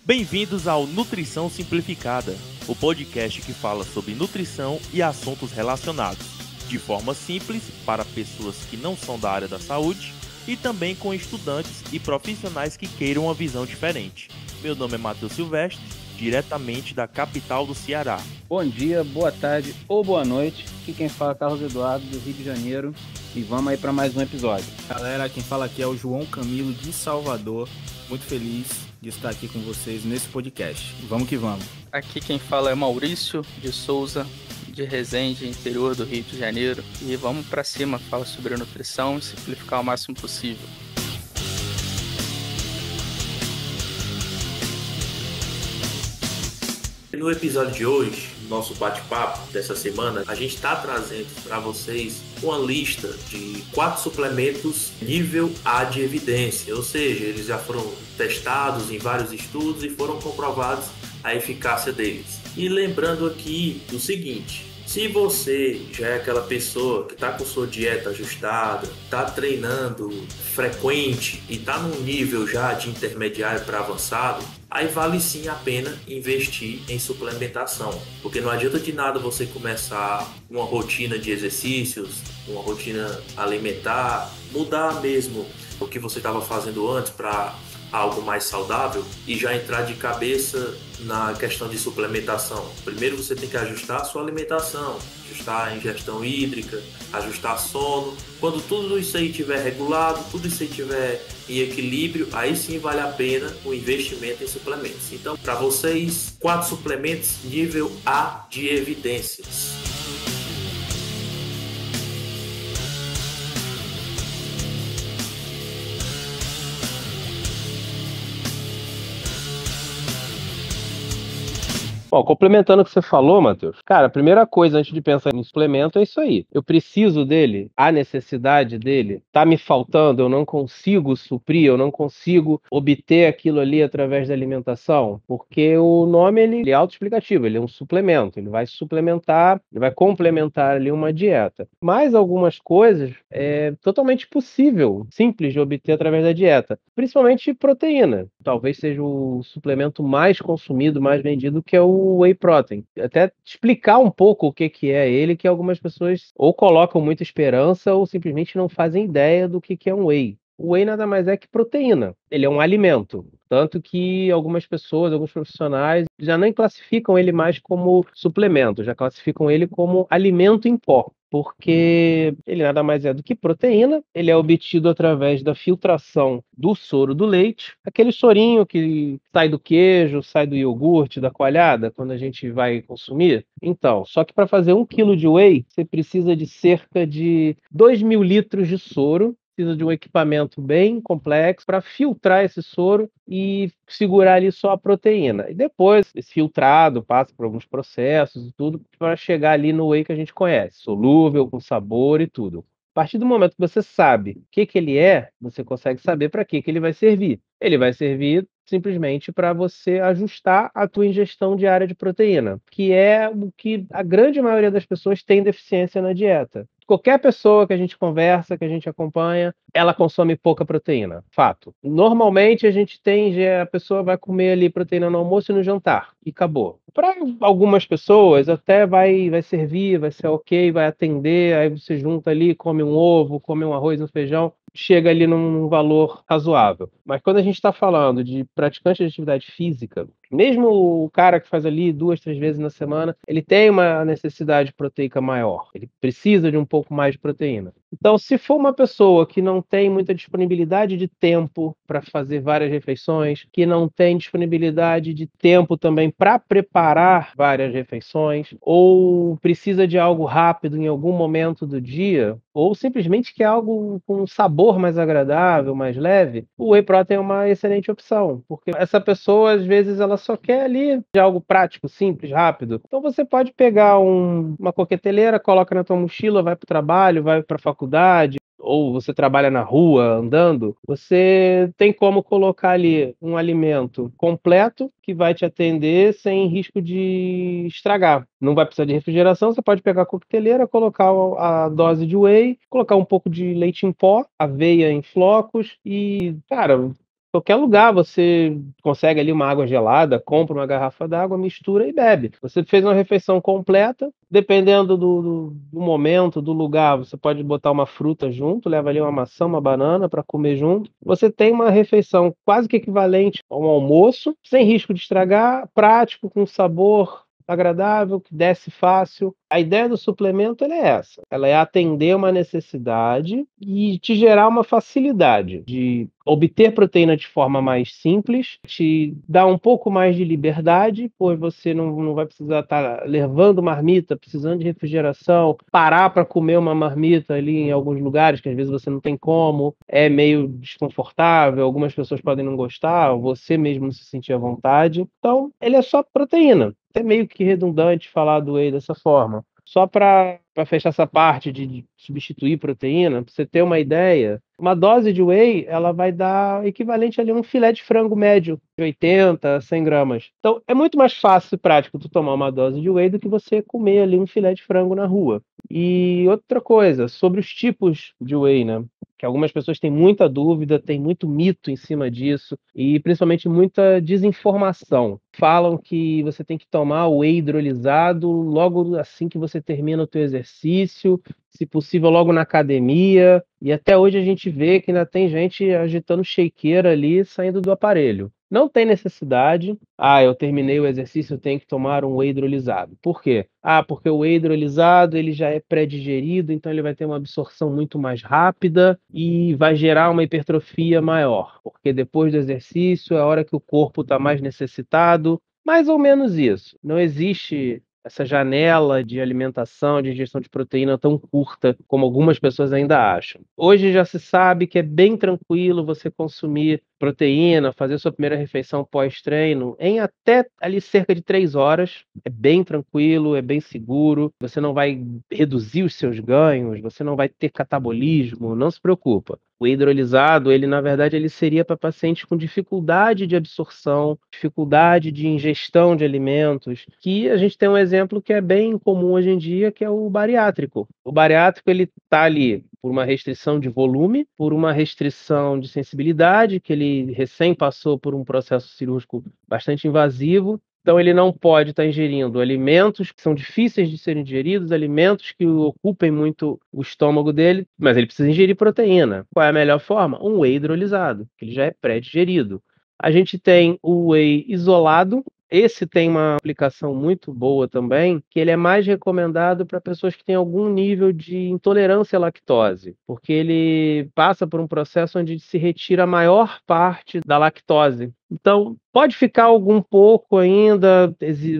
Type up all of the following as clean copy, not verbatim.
Bem-vindos ao Nutrição Simplificada, o podcast que fala sobre nutrição e assuntos relacionados, de forma simples para pessoas que não são da área da saúde e também com estudantes e profissionais que queiram uma visão diferente. Meu nome é Matheus Silvestre, diretamente da capital do Ceará. Bom dia, boa tarde ou boa noite. Aqui quem fala é Carlos Eduardo, do Rio de Janeiro. E vamos aí para mais um episódio. Galera, quem fala aqui é o João Camilo, de Salvador. Muito feliz de estar aqui com vocês nesse podcast. Vamos que vamos. Aqui quem fala é Maurício de Souza, de Resende, interior do Rio de Janeiro. E vamos para cima, falar sobre nutrição e simplificar o máximo possível. No episódio de hoje, nosso bate-papo dessa semana, a gente está trazendo para vocês uma lista de 4 suplementos nível A de evidência, ou seja, eles já foram testados em vários estudos e foram comprovados a eficácia deles. E lembrando aqui o seguinte: se você já é aquela pessoa que está com sua dieta ajustada, está treinando frequente e está num nível já de intermediário para avançado, aí vale sim a pena investir em suplementação, porque não adianta de nada você começar uma rotina de exercícios, uma rotina alimentar, mudar mesmo o que você estava fazendo antes para algo mais saudável e já entrar de cabeça na questão de suplementação. Primeiro você tem que ajustar a sua alimentação, ajustar a ingestão hídrica, ajustar sono. Quando tudo isso aí estiver regulado, tudo isso aí estiver em equilíbrio, aí sim vale a pena o investimento em suplementos. Então, para vocês, 4 suplementos nível A de evidências. Bom, complementando o que você falou, Matheus, cara, a primeira coisa antes de pensar em suplemento é isso aí. Eu preciso dele, há necessidade dele, tá me faltando, eu não consigo suprir, eu não consigo obter aquilo ali através da alimentação, porque o nome ele é autoexplicativo, ele é um suplemento, ele vai suplementar, ele vai complementar ali uma dieta. Mas algumas coisas é totalmente possível, simples de obter através da dieta, principalmente proteína. Talvez seja o suplemento mais consumido, mais vendido, que é o whey protein. Até explicar um pouco o que é ele, que algumas pessoas ou colocam muita esperança ou simplesmente não fazem ideia do que é um whey. O whey nada mais é que proteína. Ele é um alimento. Tanto que algumas pessoas, alguns profissionais, já nem classificam ele mais como suplemento, já classificam ele como alimento em pó. Porque ele nada mais é do que proteína, ele é obtido através da filtração do soro do leite, aquele sorinho que sai do queijo, sai do iogurte, da coalhada, quando a gente vai consumir. Então, só que para fazer 1 quilo de whey, você precisa de cerca de 2.000 litros de soro, precisa de um equipamento bem complexo para filtrar esse soro e segurar ali só a proteína. E depois, esse filtrado passa por alguns processos e tudo para chegar ali no whey que a gente conhece, solúvel, com sabor e tudo. A partir do momento que você sabe o que ele é, você consegue saber para que ele vai servir. Ele vai servir simplesmente para você ajustar a tua ingestão diária de proteína, que é o que a grande maioria das pessoas tem deficiência na dieta. Qualquer pessoa que a gente conversa, que a gente acompanha, ela consome pouca proteína, fato. Normalmente a pessoa vai comer ali proteína no almoço e no jantar, e acabou. Para algumas pessoas até vai servir, vai ser ok, vai atender, aí você junta ali, come um ovo, come um arroz, um feijão, chega ali num valor razoável. Mas quando a gente está falando de praticante de atividade física, mesmo o cara que faz ali 2, 3 vezes na semana, ele tem uma necessidade proteica maior. Ele precisa de um pouco mais de proteína. Então, se for uma pessoa que não tem muita disponibilidade de tempo para fazer várias refeições, que não tem disponibilidade de tempo também para preparar várias refeições, ou precisa de algo rápido em algum momento do dia, ou simplesmente quer algo com um sabor mais agradável, mais leve, o whey protein é uma excelente opção, porque essa pessoa, às vezes, ela só quer ali de algo prático, simples, rápido. Então você pode pegar uma coqueteleira, coloca na tua mochila, vai para o trabalho, vai para a faculdade, ou você trabalha na rua, andando, você tem como colocar ali um alimento completo que vai te atender sem risco de estragar. Não vai precisar de refrigeração, você pode pegar a coqueteleira, colocar a dose de whey, colocar um pouco de leite em pó, aveia em flocos e, cara, Qualquer lugar você consegue ali uma água gelada, compra uma garrafa d'água, mistura e bebe. Você fez uma refeição completa, dependendo do momento, do lugar, você pode botar uma fruta junto, leva ali uma maçã, uma banana para comer junto. Você tem uma refeição quase que equivalente a um almoço, sem risco de estragar, prático, com sabor agradável, que desce fácil. A ideia do suplemento ela é essa, ela é atender uma necessidade e te gerar uma facilidade de obter proteína de forma mais simples, te dar um pouco mais de liberdade, pois você não vai precisar estar levando marmita, precisando de refrigeração, parar para comer uma marmita ali em alguns lugares que às vezes você não tem como, é meio desconfortável, algumas pessoas podem não gostar, ou você mesmo não se sentir à vontade. Então, ele é só proteína. É meio que redundante falar do whey dessa forma. Só para fechar essa parte de substituir proteína, para você ter uma ideia, uma dose de whey ela vai dar equivalente ali a um filé de frango médio, de 80 a 100 gramas. Então, é muito mais fácil e prático tu tomar uma dose de whey do que você comer ali um filé de frango na rua. E outra coisa, sobre os tipos de whey, né? Que algumas pessoas têm muita dúvida, tem muito mito em cima disso e principalmente muita desinformação. Falam que você tem que tomar o whey hidrolisado logo assim que você termina o teu exercício, se possível logo na academia, e até hoje a gente vê que ainda tem gente agitando shakeira ali saindo do aparelho. Não tem necessidade. Ah, eu terminei o exercício, eu tenho que tomar um whey hidrolisado. Por quê? Ah, porque o whey hidrolisado ele já é pré-digerido, então ele vai ter uma absorção muito mais rápida e vai gerar uma hipertrofia maior, porque depois do exercício é a hora que o corpo está mais necessitado, mais ou menos isso. Não existe essa janela de alimentação, de ingestão de proteína tão curta como algumas pessoas ainda acham. Hoje já se sabe que é bem tranquilo você consumir proteína, fazer sua primeira refeição pós-treino em até ali cerca de 3 horas. É bem tranquilo, é bem seguro, você não vai reduzir os seus ganhos, você não vai ter catabolismo, não se preocupa. O hidrolisado, ele na verdade ele seria para pacientes com dificuldade de absorção, dificuldade de ingestão de alimentos, que a gente tem um exemplo que é bem comum hoje em dia, que é o bariátrico. O bariátrico ele está ali por uma restrição de volume, por uma restrição de sensibilidade, que ele recém passou por um processo cirúrgico bastante invasivo. Então, ele não pode estar ingerindo alimentos que são difíceis de serem digeridos, alimentos que ocupem muito o estômago dele, mas ele precisa ingerir proteína. Qual é a melhor forma? Um whey hidrolisado, que ele já é pré-digerido. A gente tem o whey isolado. Esse tem uma aplicação muito boa também, que ele é mais recomendado para pessoas que têm algum nível de intolerância à lactose, porque ele passa por um processo onde se retira a maior parte da lactose. Então, pode ficar algum pouco ainda,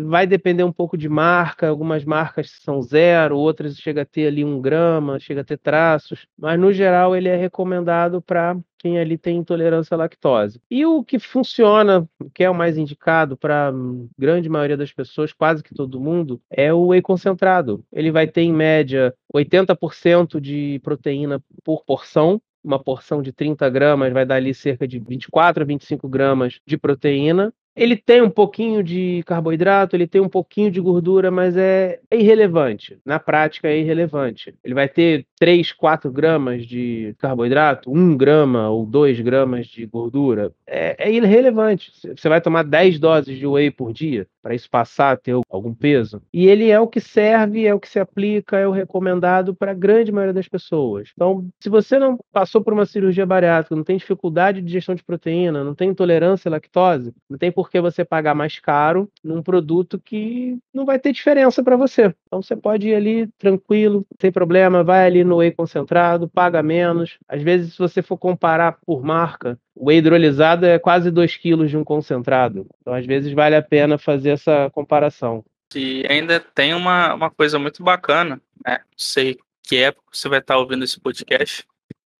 vai depender um pouco de marca, algumas marcas são 0, outras chega a ter ali 1 grama, chega a ter traços, mas no geral ele é recomendado para quem ali tem intolerância à lactose. E o que funciona, o que é o mais indicado para a grande maioria das pessoas, quase que todo mundo, é o whey concentrado. Ele vai ter em média 80% de proteína por porção. Uma porção de 30 gramas vai dar ali cerca de 24 a 25 gramas de proteína. Ele tem um pouquinho de carboidrato, ele tem um pouquinho de gordura, mas é irrelevante. Na prática é irrelevante. Ele vai ter 3, 4 gramas de carboidrato, 1 grama ou 2 gramas de gordura. É irrelevante. Você vai tomar 10 doses de whey por dia para isso passar a ter algum peso. E ele é o que serve, é o que se aplica, é o recomendado para a grande maioria das pessoas. Então, se você não passou por uma cirurgia bariátrica, não tem dificuldade de digestão de proteína, não tem intolerância à lactose, não tem por que você pagar mais caro num produto que não vai ter diferença para você. Então, você pode ir ali tranquilo, sem problema, vai ali no whey concentrado, paga menos. Às vezes, se você for comparar por marca, o whey hidrolisado é quase 2 quilos de um concentrado. Então, às vezes, vale a pena fazer essa comparação. E ainda tem uma coisa muito bacana, né? Não sei que época você vai estar ouvindo esse podcast,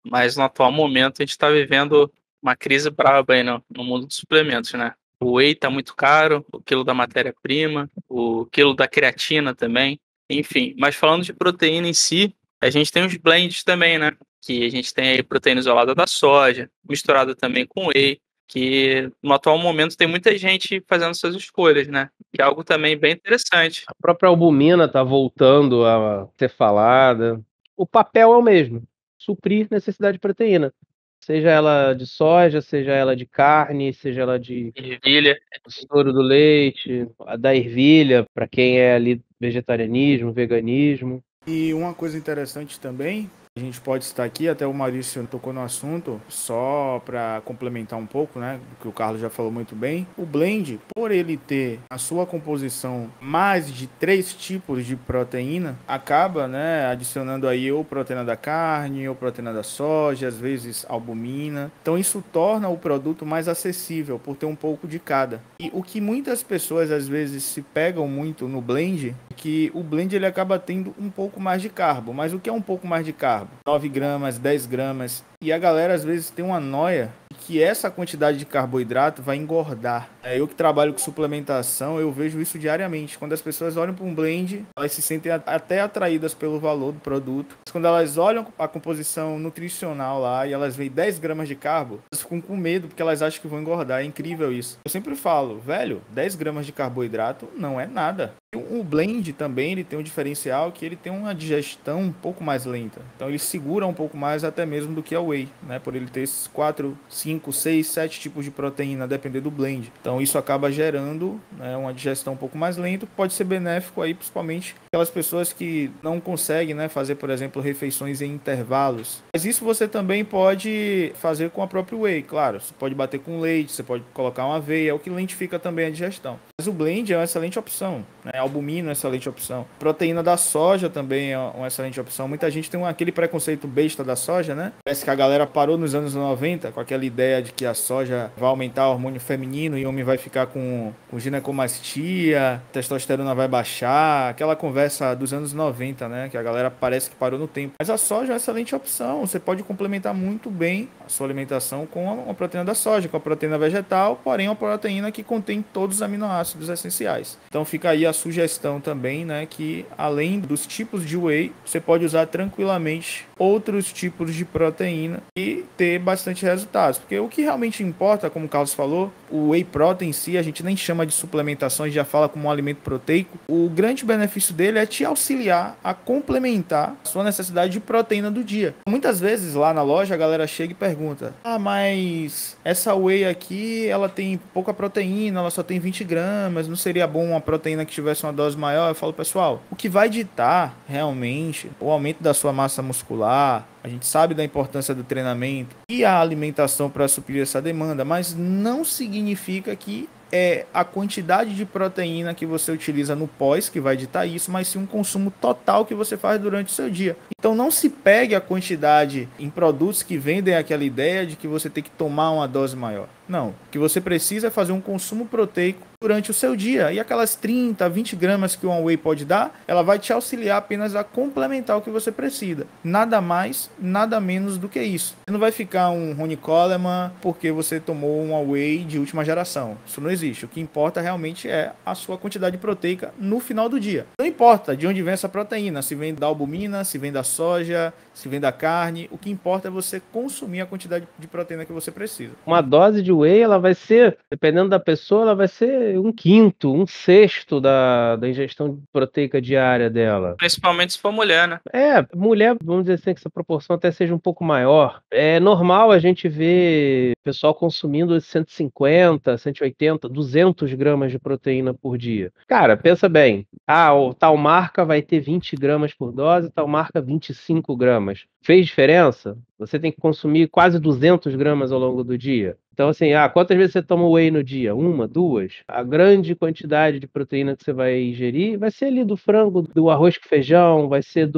mas no atual momento a gente está vivendo uma crise braba aí no mundo dos suplementos, né? O whey está muito caro, o quilo da matéria-prima, o quilo da creatina também, enfim. Mas falando de proteína em si, a gente tem os blends também, né? Que a gente tem aí proteína isolada da soja, misturada também com whey, que no atual momento tem muita gente fazendo essas escolhas, né? Que é algo também bem interessante. A própria albumina está voltando a ser falada. O papel é o mesmo, suprir necessidade de proteína. seja ela de soja, seja ela de carne, seja ela de Ervilha. soro do leite, a da ervilha, para quem é ali vegetarianismo, veganismo. E uma coisa interessante também, a gente pode estar aqui, até o Maurício tocou no assunto, só para complementar um pouco, né, do que o Carlos já falou muito bem. O blend, por ele ter a sua composição mais de 3 tipos de proteína, acaba, né, adicionando aí ou proteína da carne, ou proteína da soja, às vezes albumina. Então isso torna o produto mais acessível, por ter um pouco de cada. E o que muitas pessoas às vezes se pegam muito no blend, é que o blend ele acaba tendo um pouco mais de carbo. Mas o que é um pouco mais de carbo? 9 gramas, 10 gramas. E a galera às vezes tem uma noia que essa quantidade de carboidrato vai engordar. Eu que trabalho com suplementação, eu vejo isso diariamente. Quando as pessoas olham para um blend, elas se sentem até atraídas pelo valor do produto. Mas quando elas olham a composição nutricional lá e elas veem 10 gramas de carbo, elas ficam com medo porque elas acham que vão engordar. É incrível isso. Eu sempre falo, velho, 10 gramas de carboidrato não é nada. O blend também ele tem um diferencial que ele tem uma digestão um pouco mais lenta. Então ele segura um pouco mais até mesmo do que a whey, né? Por ele ter esses 4, 5, 6, 7 tipos de proteína, a depender do blend. Então isso acaba gerando, né, uma digestão um pouco mais lenta, que pode ser benéfico aí, principalmente aquelas pessoas que não conseguem, né, fazer, por exemplo, refeições em intervalos. Mas isso você também pode fazer com a própria whey, claro. Você pode bater com leite, você pode colocar uma aveia, é o que lentifica também a digestão. Mas o blend é uma excelente opção, né? Albumina é uma excelente opção. Proteína da soja também é uma excelente opção. Muita gente tem aquele preconceito besta da soja, né? Parece que a galera parou nos anos 90 com aquela ideia de que a soja vai aumentar o hormônio feminino e o homem vai ficar com ginecomastia, testosterona vai baixar, aquela conversa dos anos 90, né? Que a galera parece que parou no tempo. Mas a soja é uma excelente opção. Você pode complementar muito bem a sua alimentação com a proteína da soja, com a proteína vegetal, porém uma proteína que contém todos os aminoácidos essenciais. Então fica aí a sugestão também, né, que além dos tipos de whey, você pode usar tranquilamente outros tipos de proteína e ter bastante resultados. Porque o que realmente importa, como o Carlos falou, o whey protein em si, a gente nem chama de suplementação, a gente já fala como um alimento proteico. O grande benefício dele é te auxiliar a complementar a sua necessidade de proteína do dia. Muitas vezes lá na loja a galera chega e pergunta: mas essa whey aqui, ela tem pouca proteína, ela só tem 20 gramas, não seria bom uma proteína que tivesse uma dose maior? Eu falo, pessoal, o que vai ditar realmente o aumento da sua massa muscular, a gente sabe da importância do treinamento e a alimentação para suprir essa demanda, mas não significa que é a quantidade de proteína que você utiliza no pós que vai ditar isso, mas sim um consumo total que você faz durante o seu dia. Então não se pegue a quantidade em produtos que vendem aquela ideia de que você tem que tomar uma dose maior. Não, o que você precisa é fazer um consumo proteico durante o seu dia. E aquelas 30, 20 gramas que uma whey pode dar, ela vai te auxiliar apenas a complementar o que você precisa. Nada mais, nada menos do que isso. Você não vai ficar um Ronnie Coleman porque você tomou uma whey de última geração. Isso não existe. O que importa realmente é a sua quantidade proteica no final do dia. Não importa de onde vem essa proteína, se vem da albumina, se vem da soja, se vem da carne. O que importa é você consumir a quantidade de proteína que você precisa. Uma dose de whey, ela vai ser, dependendo da pessoa, ela vai ser 1/5, 1/6 da ingestão proteica diária dela. Principalmente se for mulher, né? Mulher, vamos dizer assim, que essa proporção até seja um pouco maior. É normal a gente ver pessoal consumindo 150, 180, 200 gramas de proteína por dia. Cara, pensa bem, tal marca vai ter 20 gramas por dose, tal marca 25 gramas. Fez diferença? Você tem que consumir quase 200 gramas ao longo do dia. Então, assim, quantas vezes você toma whey no dia? 1, 2? A grande quantidade de proteína que você vai ingerir vai ser ali do frango, do arroz com feijão, vai ser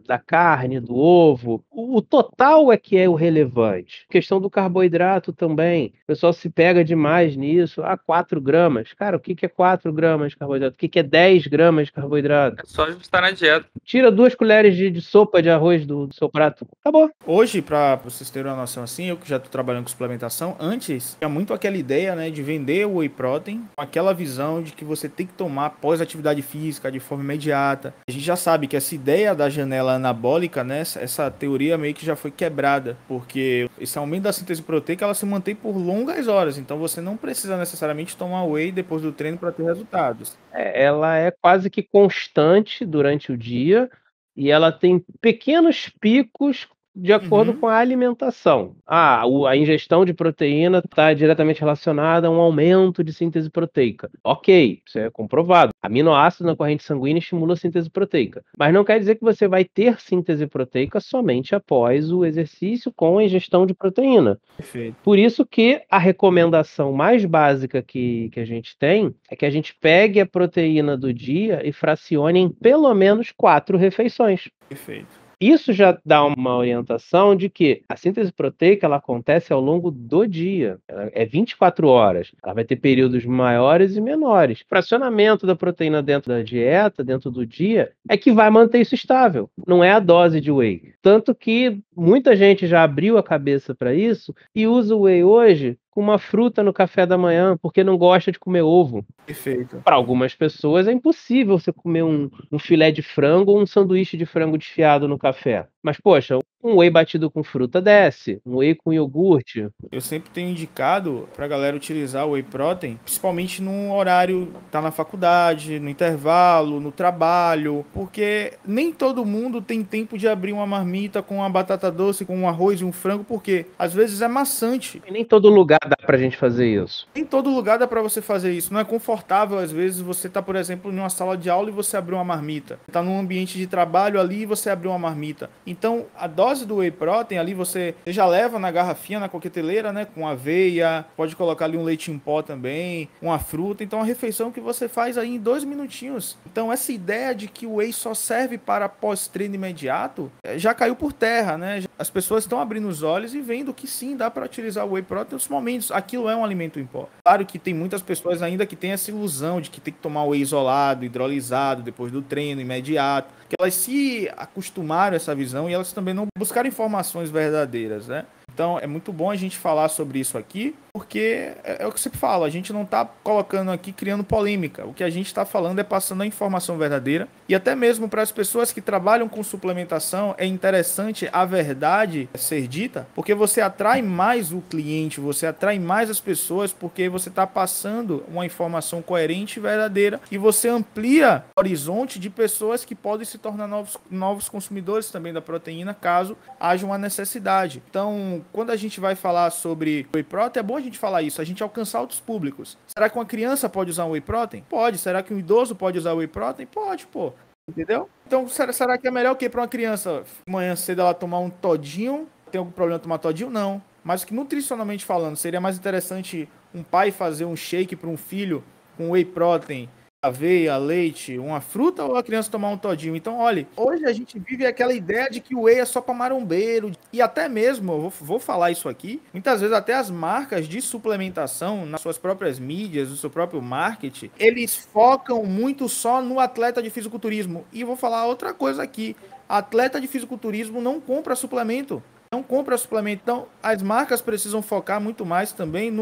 da carne, do ovo. O total é que é o relevante. Questão do carboidrato também. O pessoal se pega demais nisso. 4 gramas. Cara, o que é 4 gramas de carboidrato? O que é 10 gramas de carboidrato? É só ajustar na dieta. Tira 2 colheres de sopa de arroz do seu prato. Acabou. Hoje, para vocês terem uma noção assim, eu que já estou trabalhando com suplementação, antes tinha muito aquela ideia, né, de vender o whey protein com aquela visão de que você tem que tomar após atividade física de forma imediata. A gente já sabe que essa ideia da janela anabólica, né, essa teoria meio que já foi quebrada, porque esse aumento da síntese proteica ela se mantém por longas horas, então você não precisa necessariamente tomar whey depois do treino para ter resultados. Ela é quase que constante durante o dia e ela tem pequenos picos de acordo Uhum. com a alimentação. A ingestão de proteína está diretamente relacionada a um aumento de síntese proteica. Ok, isso é comprovado. Aminoácido na corrente sanguínea estimula a síntese proteica. Mas não quer dizer que você vai ter síntese proteica somente após o exercício com a ingestão de proteína. Perfeito. Por isso que a recomendação mais básica que a gente tem é que a gente pegue a proteína do dia e fracione em pelo menos 4 refeições. Perfeito. Isso já dá uma orientação de que a síntese proteica ela acontece ao longo do dia. Ela é 24 horas. Ela vai ter períodos maiores e menores. O fracionamento da proteína dentro da dieta, dentro do dia, é que vai manter isso estável. Não é a dose de whey. Tanto que muita gente já abriu a cabeça para isso e usa o whey hoje com uma fruta no café da manhã, porque não gosta de comer ovo. Perfeito. Para algumas pessoas é impossível você comer um filé de frango ou um sanduíche de frango desfiado no café. Mas, poxa, um whey batido com fruta desce, um whey com iogurte. Eu sempre tenho indicado pra galera utilizar o whey protein, principalmente num horário, tá na faculdade, no intervalo, no trabalho, porque nem todo mundo tem tempo de abrir uma marmita com uma batata doce, com um arroz e um frango, porque às vezes é maçante. E nem todo lugar dá pra gente fazer isso. Em todo lugar dá pra você fazer isso. Não é confortável, às vezes, você tá, por exemplo, em uma sala de aula e você abrir uma marmita. Tá num ambiente de trabalho ali e você abrir uma marmita. Então, a dose do whey protein ali você já leva na garrafinha, na coqueteleira, né? Com aveia, pode colocar ali um leite em pó também, uma fruta. Então, é uma refeição que você faz aí em 2 minutinhos. Então, essa ideia de que o whey só serve para pós-treino imediato, já caiu por terra, né? As pessoas estão abrindo os olhos e vendo que sim, dá para utilizar o whey protein nos momentos. Aquilo é um alimento em pó. Claro que tem muitas pessoas ainda que têm essa ilusão de que tem que tomar whey isolado, hidrolisado, depois do treino imediato. Que elas se acostumaram a essa visão e elas também não buscaram informações verdadeiras, né? Então é muito bom a gente falar sobre isso aqui, porque é o que eu sempre falo, a gente não está colocando aqui, criando polêmica. O que a gente está falando é passando a informação verdadeira. E até mesmo para as pessoas que trabalham com suplementação, é interessante a verdade ser dita, porque você atrai mais o cliente, você atrai mais as pessoas, porque você está passando uma informação coerente e verdadeira, e você amplia o horizonte de pessoas que podem se tornar novos consumidores também da proteína, caso haja uma necessidade. Então, quando a gente vai falar sobre whey protein, é bom a gente falar isso, a gente alcançar outros públicos. Será que uma criança pode usar um whey protein? Pode. Será que um idoso pode usar whey protein? Pode, pô. Entendeu? Então, será que é melhor o que para uma criança manhã cedo ela tomar um todinho? Tem algum problema tomar todinho? Não. Mas que nutricionalmente falando, seria mais interessante um pai fazer um shake para um filho com whey protein, aveia, leite, uma fruta, ou a criança tomar um todinho? Então, olha, hoje a gente vive aquela ideia de que o whey é só para marombeiro, e até mesmo, eu vou falar isso aqui, muitas vezes até as marcas de suplementação, nas suas próprias mídias, no seu próprio marketing, eles focam muito só no atleta de fisiculturismo. E eu vou falar outra coisa aqui, atleta de fisiculturismo não compra suplemento. Não compra suplemento. Então, as marcas precisam focar muito mais também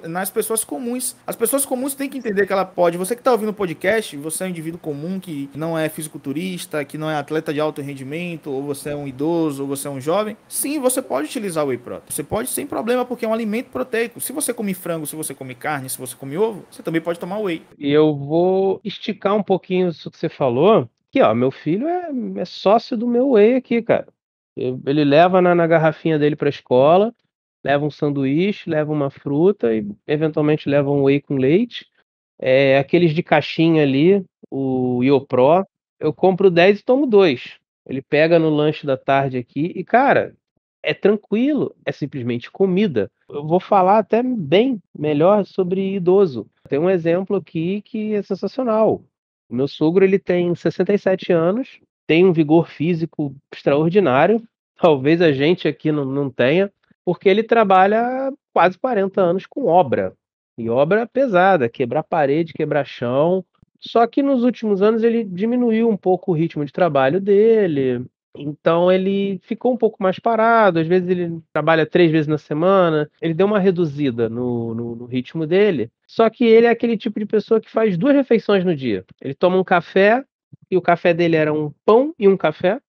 nas pessoas comuns. As pessoas comuns têm que entender que ela pode. Você que está ouvindo o podcast, você é um indivíduo comum que não é fisiculturista, que não é atleta de alto rendimento, ou você é um idoso, ou você é um jovem. Sim, você pode utilizar o whey protein. Você pode sem problema, porque é um alimento proteico. Se você come frango, se você come carne, se você come ovo, você também pode tomar whey. E eu vou esticar um pouquinho isso que você falou. Aqui, ó, meu filho é sócio do meu whey aqui, cara. Ele leva na garrafinha dele para a escola, leva um sanduíche, leva uma fruta e eventualmente leva um whey com leite. Aqueles de caixinha ali, o Iopro, eu compro 10 e tomo 2. Ele pega no lanche da tarde aqui e, cara, é tranquilo, é simplesmente comida. Eu vou falar até bem melhor sobre idoso. Tem um exemplo aqui que é sensacional. O meu sogro, ele tem 67 anos, tem um vigor físico extraordinário. Talvez a gente aqui não tenha, porque ele trabalha quase 40 anos com obra. E obra pesada, quebrar parede, quebrar chão. Só que nos últimos anos ele diminuiu um pouco o ritmo de trabalho dele. Então ele ficou um pouco mais parado. Às vezes ele trabalha 3 vezes na semana. Ele deu uma reduzida no ritmo dele. Só que ele é aquele tipo de pessoa que faz 2 refeições no dia. Ele toma um café, e o café dele era um pão e um café,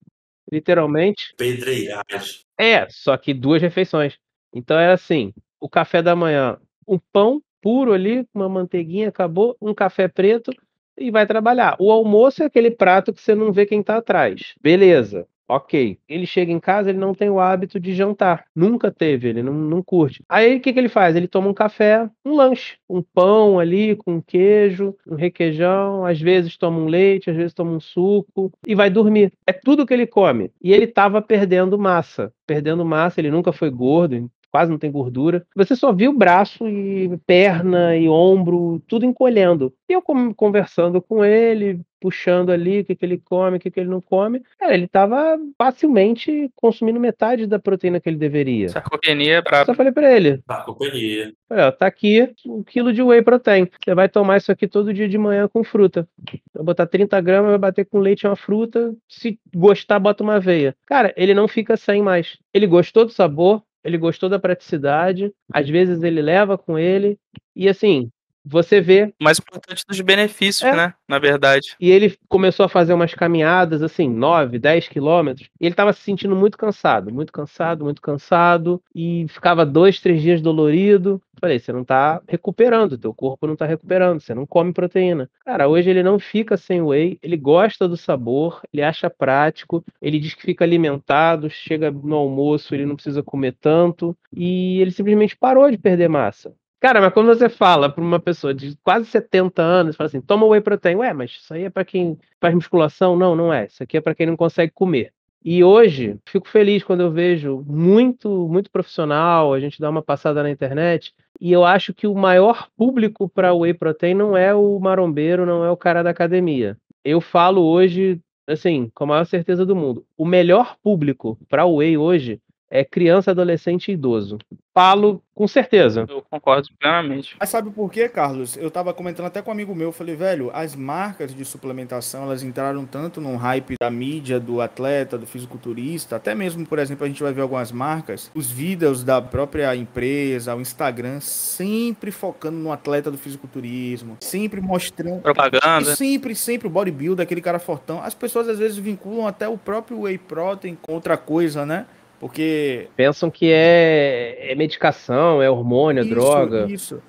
literalmente. Pedreiragem. Só que 2 refeições. Então era assim, o café da manhã, um pão puro ali, com uma manteiguinha, acabou, um café preto e vai trabalhar. O almoço é aquele prato que você não vê quem tá atrás. Beleza. Ok. Ele chega em casa, ele não tem o hábito de jantar. Nunca teve, ele não curte. Aí o que ele faz? Ele toma um café, um lanche, um pão ali com queijo, um requeijão, às vezes toma um leite, às vezes toma um suco e vai dormir. É tudo que ele come. E ele estava perdendo massa. Perdendo massa, ele nunca foi gordo, quase não tem gordura. Você só viu braço e perna e ombro, tudo encolhendo. E eu conversando com ele, puxando ali o que ele come, o que ele não come. Cara, ele estava facilmente consumindo metade da proteína que ele deveria. Sarcopenia é Só brabo. falei pra ele, Sarcopenia. olha, ó, tá aqui 1 quilo de whey protein. Você vai tomar isso aqui todo dia de manhã com fruta. Vai botar 30 gramas, vai bater com leite e uma fruta. Se gostar, bota uma aveia. Cara, ele não fica sem mais. Ele gostou do sabor, ele gostou da praticidade. Às vezes ele leva com ele. E assim, você vê. O mais importante dos benefícios, É. né? Na verdade. E ele começou a fazer umas caminhadas, assim, 9, 10 quilômetros. E ele estava se sentindo muito cansado, muito cansado, muito cansado. E ficava 2, 3 dias dolorido. Falei, você não tá recuperando, teu corpo não tá recuperando, você não come proteína. Cara, hoje ele não fica sem whey, ele gosta do sabor, ele acha prático, ele diz que fica alimentado, chega no almoço, ele não precisa comer tanto. E ele simplesmente parou de perder massa. Cara, mas quando você fala para uma pessoa de quase 70 anos, fala assim, toma whey protein. Ué, mas isso aí é para quem faz musculação? Não, não é. Isso aqui é para quem não consegue comer. E hoje, fico feliz quando eu vejo muito, muito profissional, a gente dá uma passada na internet, e eu acho que o maior público para whey protein não é o marombeiro, não é o cara da academia. Eu falo hoje, assim, com a maior certeza do mundo, o melhor público para whey hoje é criança, adolescente e idoso. Falo com certeza. Eu concordo plenamente. Mas sabe por quê, Carlos? Eu tava comentando até com um amigo meu, falei, velho, as marcas de suplementação, elas entraram tanto no hype da mídia, do atleta, do fisiculturista, até mesmo, por exemplo, a gente vai ver algumas marcas, os vídeos da própria empresa, o Instagram, sempre focando no atleta do fisiculturismo, sempre mostrando... Propaganda. Sempre o bodybuilder, aquele cara fortão. As pessoas às vezes vinculam até o próprio whey protein com outra coisa, né? Porque... Pensam que é medicação, é hormônio, é droga. Isso.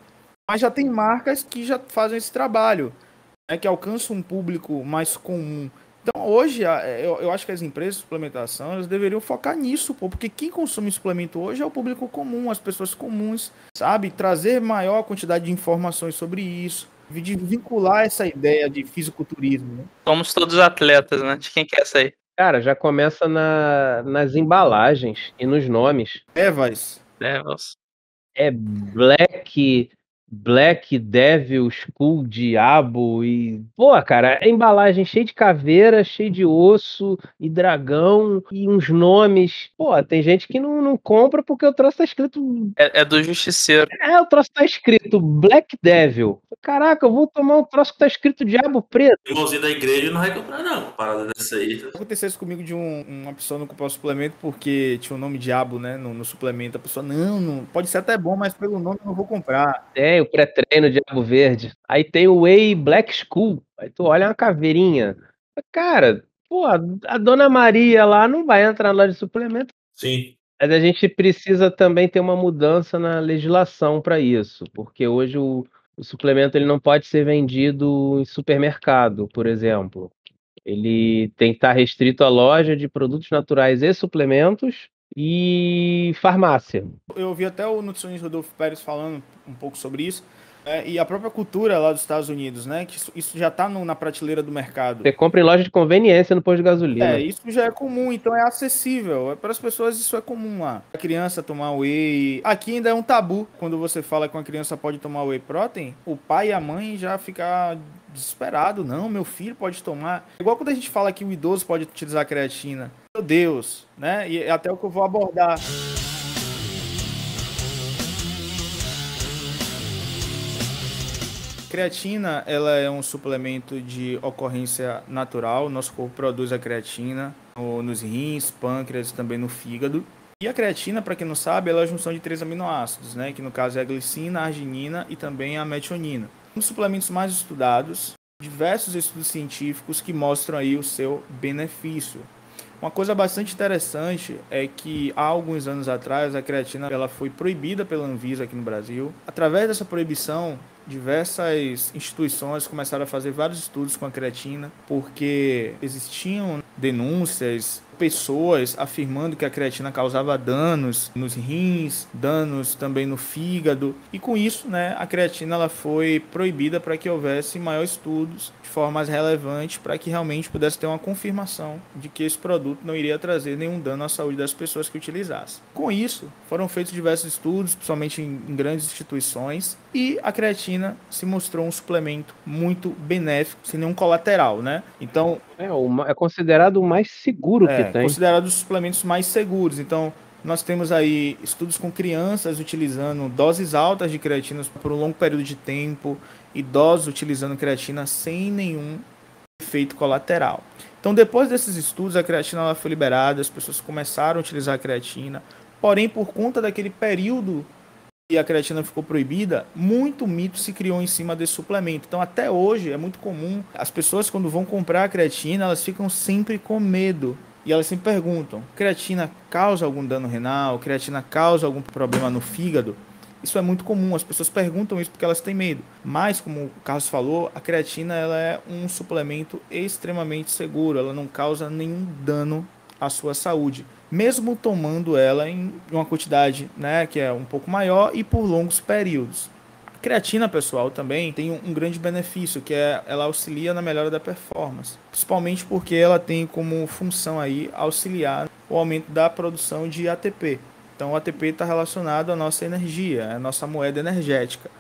Mas já tem marcas que já fazem esse trabalho, né, que alcançam um público mais comum. Então, hoje, eu acho que as empresas de suplementação, elas deveriam focar nisso, pô, porque quem consome suplemento hoje é o público comum, as pessoas comuns, sabe? Trazer maior quantidade de informações sobre isso, de vincular essa ideia de fisiculturismo, né? Somos todos atletas, né? De quem quer sair. Cara, já começa nas embalagens e nos nomes. Evas. Levels. É Black Devil, Skull, Diabo e... Pô, cara, é embalagem cheia de caveira, cheia de osso e dragão e uns nomes. Pô, tem gente que não compra porque o troço tá escrito... É do justiceiro. O troço tá escrito Black Devil. Caraca, eu vou tomar um troço que tá escrito Diabo Preto. O irmãozinho da igreja não vai comprar, não. Parada dessa aí. Acontecesse comigo de uma pessoa não comprar o suplemento porque tinha o nome Diabo, né, no suplemento. A pessoa, não, pode ser até bom, mas pelo nome eu não vou comprar. Tem o pré-treino Diabo Verde. Aí tem o Whey Black Skull. Aí tu olha uma caveirinha. Cara, pô, a Dona Maria lá não vai entrar na loja de suplemento. Sim. Mas a gente precisa também ter uma mudança na legislação para isso, porque hoje o suplemento ele não pode ser vendido em supermercado, por exemplo. Ele tem que estar restrito à loja de produtos naturais e suplementos e farmácia. Eu ouvi até o nutricionista Rodolfo Pérez falando um pouco sobre isso. E a própria cultura lá dos Estados Unidos, né? Que isso já tá na prateleira do mercado. Você compra em loja de conveniência no posto de gasolina. Isso já é comum, então é acessível. Para as pessoas isso é comum lá. A criança tomar whey... Aqui ainda é um tabu. Quando você fala que uma criança pode tomar whey protein, o pai e a mãe já ficam desesperados. Não, meu filho pode tomar. Igual quando a gente fala que o idoso pode utilizar creatina. Meu Deus, né? E até o que eu vou abordar. Creatina, ela é um suplemento de ocorrência natural. Nosso corpo produz a creatina nos rins, pâncreas e também no fígado. E a creatina, para quem não sabe, ela é a junção de 3 aminoácidos, né? Que no caso é a glicina, a arginina e também a metionina. Um dos suplementos mais estudados, diversos estudos científicos que mostram aí o seu benefício. Uma coisa bastante interessante é que há alguns anos atrás a creatina ela foi proibida pela Anvisa aqui no Brasil. Através dessa proibição, diversas instituições começaram a fazer vários estudos com a creatina, porque existiam denúncias, pessoas afirmando que a creatina causava danos nos rins, danos também no fígado, e com isso, né, a creatina ela foi proibida para que houvesse maiores estudos de forma mais relevante, para que realmente pudesse ter uma confirmação de que esse produto não iria trazer nenhum dano à saúde das pessoas que utilizassem. Com isso, foram feitos diversos estudos, principalmente em grandes instituições, e a creatina se mostrou um suplemento muito benéfico, sem nenhum colateral, né? Então, É considerado o mais seguro que tem. considerado os suplementos mais seguros. Então, nós temos aí estudos com crianças utilizando doses altas de creatina por um longo período de tempo, idosos utilizando creatina sem nenhum efeito colateral. Então, depois desses estudos, a creatina ela foi liberada, as pessoas começaram a utilizar a creatina, porém, por conta daquele período que a creatina ficou proibida, muito mito se criou em cima desse suplemento. Então, até hoje, é muito comum, as pessoas quando vão comprar a creatina, elas ficam sempre com medo. E elas sempre perguntam, creatina causa algum dano renal? Creatina causa algum problema no fígado? Isso é muito comum, as pessoas perguntam isso porque elas têm medo. Mas, como o Carlos falou, a creatina ela é um suplemento extremamente seguro, ela não causa nenhum dano à sua saúde, mesmo tomando ela em uma quantidade, né, que é um pouco maior e por longos períodos. A creatina, pessoal, também tem um grande benefício, que é ela auxilia na melhora da performance, principalmente porque ela tem como função aí auxiliar o aumento da produção de ATP. Então, o ATP está relacionado à nossa energia, à nossa moeda energética.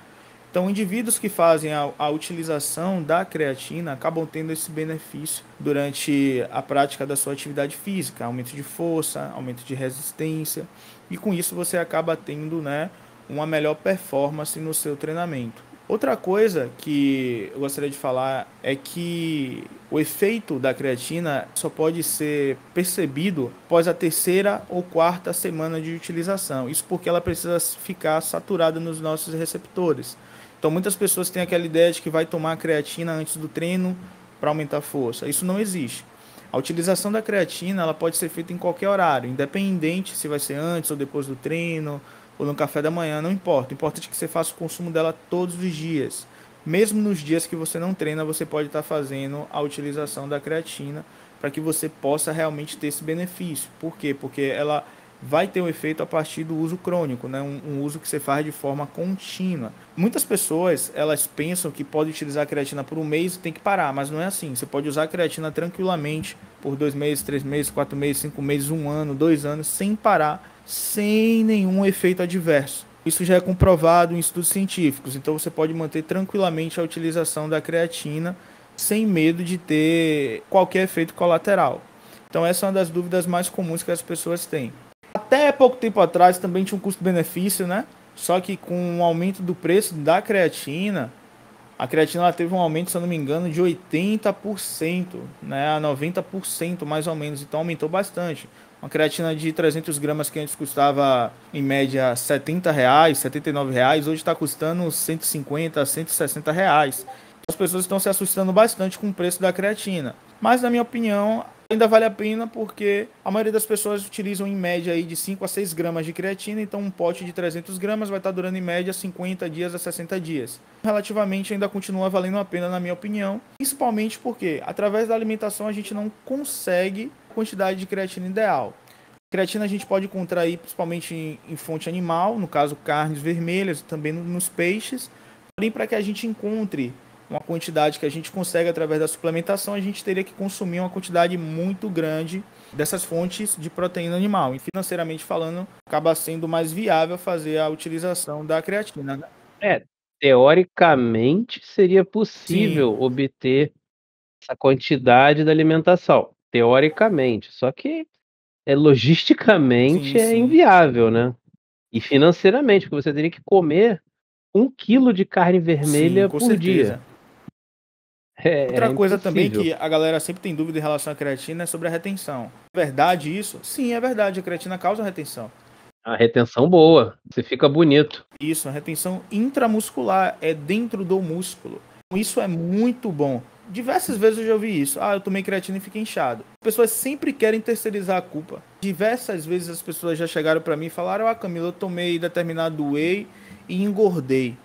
Então, indivíduos que fazem a utilização da creatina acabam tendo esse benefício durante a prática da sua atividade física, aumento de força, aumento de resistência, e com isso você acaba tendo, né, uma melhor performance no seu treinamento. Outra coisa que eu gostaria de falar é que o efeito da creatina só pode ser percebido após a terceira ou quarta semana de utilização. Isso porque ela precisa ficar saturada nos nossos receptores. Então muitas pessoas têm aquela ideia de que vai tomar creatina antes do treino para aumentar a força. Isso não existe. A utilização da creatina ela pode ser feita em qualquer horário, independente se vai ser antes ou depois do treino, ou no café da manhã, não importa. O importante é que você faça o consumo dela todos os dias. Mesmo nos dias que você não treina, você pode estar fazendo a utilização da creatina para que você possa realmente ter esse benefício. Por quê? Porque ela vai ter um efeito a partir do uso crônico, né? Um uso que você faz de forma contínua. Muitas pessoas, elas pensam que pode utilizar a creatina por um mês e tem que parar, mas não é assim. Você pode usar a creatina tranquilamente por 2 meses, 3 meses, 4 meses, 5 meses, 1 ano, 2 anos, sem parar, sem nenhum efeito adverso. Isso já é comprovado em estudos científicos, então você pode manter tranquilamente a utilização da creatina sem medo de ter qualquer efeito colateral. Então essa é uma das dúvidas mais comuns que as pessoas têm. Até pouco tempo atrás também tinha um custo-benefício, né? Só que com o aumento do preço da creatina, a creatina ela teve um aumento, se eu não me engano, de 80%, né, a 90% mais ou menos, então aumentou bastante. Uma creatina de 300 gramas que antes custava em média R$70, R$79, hoje está custando 150, R$160. As pessoas estão se assustando bastante com o preço da creatina, mas na minha opinião ainda vale a pena porque a maioria das pessoas utilizam em média aí de 5 a 6 gramas de creatina, então um pote de 300 gramas vai estar durando em média 50 dias a 60 dias. Relativamente ainda continua valendo a pena na minha opinião, principalmente porque através da alimentação a gente não consegue a quantidade de creatina ideal. Creatina a gente pode encontrar aí principalmente em fonte animal, no caso carnes vermelhas, também nos peixes, porém para que a gente encontre uma quantidade que a gente consegue através da suplementação, a gente teria que consumir uma quantidade muito grande dessas fontes de proteína animal. E financeiramente falando, acaba sendo mais viável fazer a utilização da creatina, né? Teoricamente seria possível obter essa quantidade da alimentação. Teoricamente. Só que logisticamente é inviável, né? E financeiramente, porque você teria que comer 1 quilo de carne vermelha por certeza. dia. Outra coisa também que a galera sempre tem dúvida em relação à creatina é sobre a retenção. É verdade isso? Sim, é verdade. A creatina causa retenção. A retenção boa. Você fica bonito. Isso, a retenção intramuscular é dentro do músculo. Isso é muito bom. Diversas vezes eu já ouvi isso. Eu tomei creatina e fiquei inchado. As pessoas sempre querem terceirizar a culpa. Diversas vezes as pessoas já chegaram para mim e falaram: Camila, eu tomei determinado whey e engordei.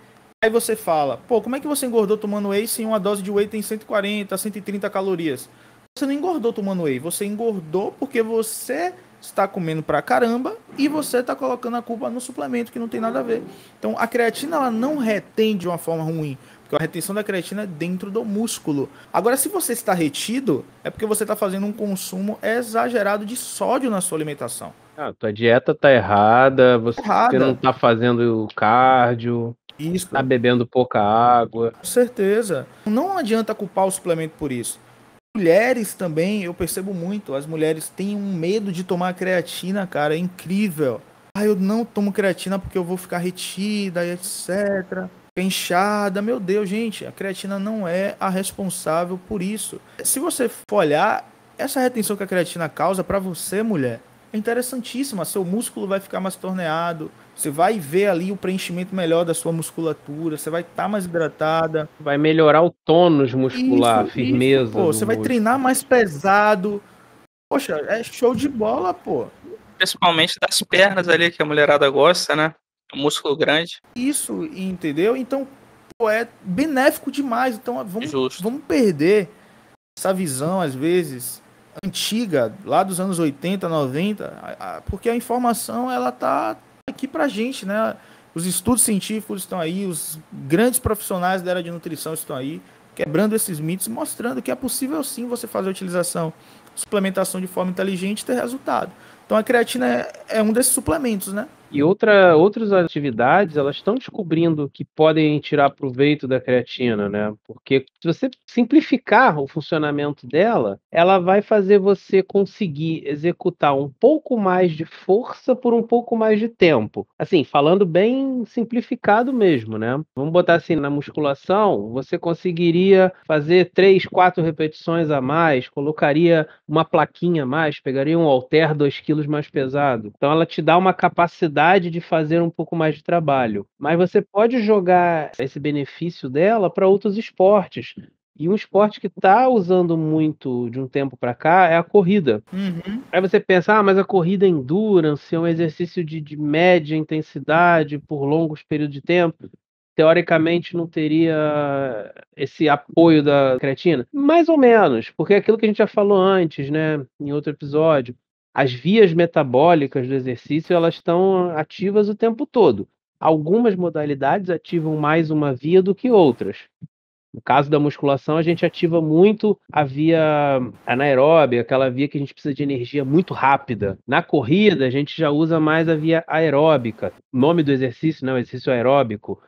Aí você fala: como é que você engordou tomando whey se uma dose de whey tem 140, 130 calorias? você não engordou tomando whey, você engordou porque você está comendo pra caramba e você está colocando a culpa no suplemento, que não tem nada a ver. Então a creatina ela não retém de uma forma ruim, porque a retenção da creatina é dentro do músculo. Agora, se você está retido, é porque você está fazendo um consumo exagerado de sódio na sua alimentação. Tua dieta tá errada, você Errada. não tá fazendo cardio, Isso. tá bebendo pouca água. Com certeza. Não adianta culpar o suplemento por isso. Mulheres também, eu percebo muito, as mulheres têm um medo de tomar creatina, cara, é incrível. Eu não tomo creatina porque eu vou ficar retida e etc. Ficar inchada, meu Deus, gente, a creatina não é a responsável por isso. Se você for olhar, essa retenção que a creatina causa para você, mulher, é interessantíssima. Seu músculo vai ficar mais torneado, você vai ver ali o preenchimento melhor da sua musculatura, você vai estar mais hidratada. Vai melhorar o tônus muscular, firmeza. Pô, você vai treinar mais pesado. Poxa, é show de bola, pô. Principalmente das pernas ali, que a mulherada gosta, né? O músculo grande. Isso, entendeu? Então, pô, é benéfico demais. Então, vamos perder essa visão, às vezes, antiga, lá dos anos 80, 90, porque a informação, ela tá aqui pra gente, né? Os estudos científicos estão aí, os grandes profissionais da área de nutrição estão aí, quebrando esses mitos, mostrando que é possível sim você fazer a utilização, suplementação de forma inteligente e ter resultado. Então a creatina é um desses suplementos, né? E outras atividades, elas estão descobrindo que podem tirar proveito da creatina, né? Porque se você simplificar o funcionamento dela, ela vai fazer você conseguir executar um pouco mais de força por um pouco mais de tempo. Assim, falando bem simplificado mesmo, né? Vamos botar assim, na musculação, você conseguiria fazer 3, 4 repetições a mais, colocaria uma plaquinha a mais, pegaria um halter 2 quilos mais pesado. Então ela te dá uma capacidade de fazer um pouco mais de trabalho. Mas você pode jogar esse benefício dela para outros esportes. E um esporte que está usando muito de um tempo para cá é a corrida. Aí você pensa, mas a corrida é endurance, é um exercício de média intensidade por longos períodos de tempo. Teoricamente não teria esse apoio da creatina? Mais ou menos, porque é aquilo que a gente já falou antes, né, em outro episódio. As vias metabólicas do exercício, elas estão ativas o tempo todo. Algumas modalidades ativam mais uma via do que outras. No caso da musculação, a gente ativa muito a via anaeróbica, aquela via que a gente precisa de energia muito rápida. Na corrida, a gente já usa mais a via aeróbica. O nome do exercício, né, o exercício aeróbico.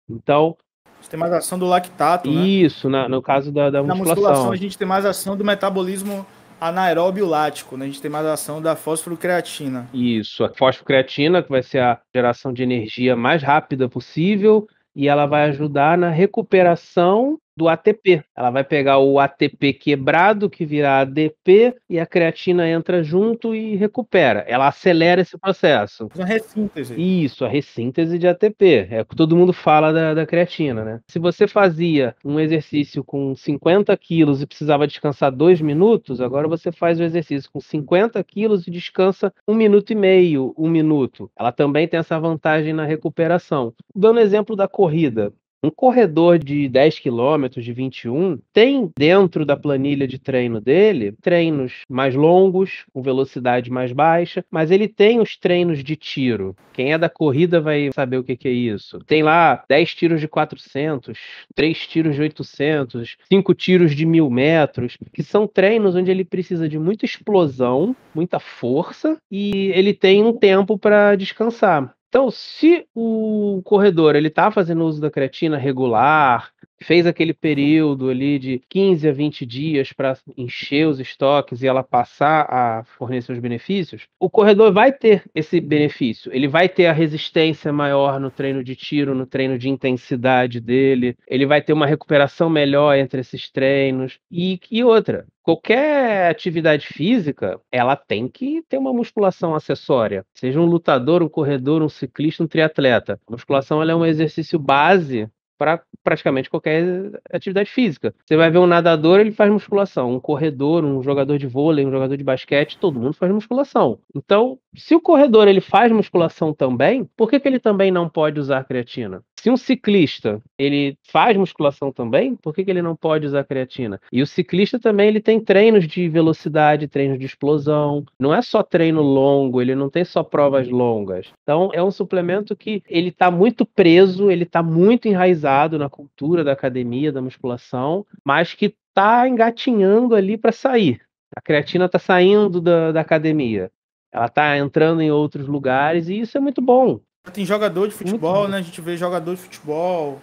Então, a gente tem mais ação do lactato, isso, né? No caso da musculação. Na musculação, a gente tem mais ação do metabolismo anaeróbio lático, né? A gente tem mais ação da fosfocreatina. Isso, a fosfocreatina, que vai ser a geração de energia mais rápida possível, e ela vai ajudar na recuperação do ATP. Ela vai pegar o ATP quebrado, que vira ADP, e a creatina entra junto e recupera. Ela acelera esse processo. Uma ressíntese. Isso, a ressíntese de ATP. É o que todo mundo fala da creatina, né? Se você fazia um exercício com 50 quilos e precisava descansar 2 minutos, agora você faz o exercício com 50 quilos e descansa 1 minuto e meio, 1 minuto. Ela também tem essa vantagem na recuperação. Dando exemplo da corrida. Um corredor de 10 quilômetros, de 21, tem dentro da planilha de treino dele, treinos mais longos, com velocidade mais baixa, mas ele tem os treinos de tiro. Quem é da corrida vai saber o que é isso. Tem lá 10 tiros de 400, 3 tiros de 800, 5 tiros de 1.000 metros, que são treinos onde ele precisa de muita explosão, muita força, e ele tem um tempo para descansar. Então, se o corredor ele está fazendo uso da creatina regular, fez aquele período ali de 15 a 20 dias para encher os estoques e ela passar a fornecer os benefícios, o corredor vai ter esse benefício. Ele vai ter a resistência maior no treino de tiro, no treino de intensidade dele, ele vai ter uma recuperação melhor entre esses treinos. E outra, qualquer atividade física, ela tem que ter uma musculação acessória. Seja um lutador, um corredor, um ciclista, um triatleta. A musculação ela é um exercício base para praticamente qualquer atividade física. Você vai ver um nadador, ele faz musculação. Um corredor, um jogador de vôlei, um jogador de basquete, todo mundo faz musculação. Então, se o corredor ele faz musculação também, por que ele também não pode usar creatina? Se um ciclista, ele faz musculação também, por que ele não pode usar creatina? E o ciclista também, ele tem treinos de velocidade, treinos de explosão, não é só treino longo, ele não tem só provas longas. Então, é um suplemento que ele está muito preso, ele está muito enraizado na cultura da academia, da musculação, mas que está engatinhando ali para sair. A creatina está saindo da academia. Ela está entrando em outros lugares e isso é muito bom. Tem jogador de futebol, né? A gente vê jogador de futebol,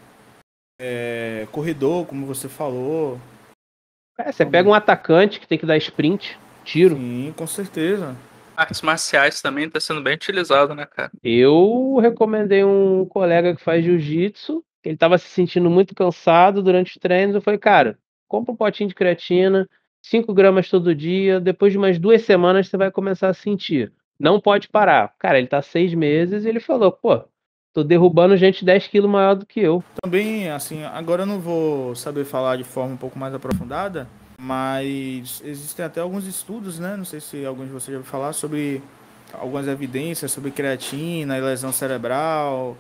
corredor, como você falou. Você pega um atacante que tem que dar sprint, tiro. Sim, com certeza. Artes marciais também tá sendo bem utilizado, né, cara? Eu recomendei um colega que faz jiu-jitsu, ele estava se sentindo muito cansado durante os treinos. Eu falei, cara, compra um potinho de creatina, 5 gramas todo dia, depois de umas 2 semanas você vai começar a sentir. Não pode parar. Cara, ele tá 6 meses e ele falou, pô, tô derrubando gente 10 quilos maior do que eu. Também, assim, agora eu não vou saber falar de forma um pouco mais aprofundada, mas existem até alguns estudos, né? Não sei se algum de vocês já ouviu falar sobre algumas evidências sobre creatina e lesão cerebral,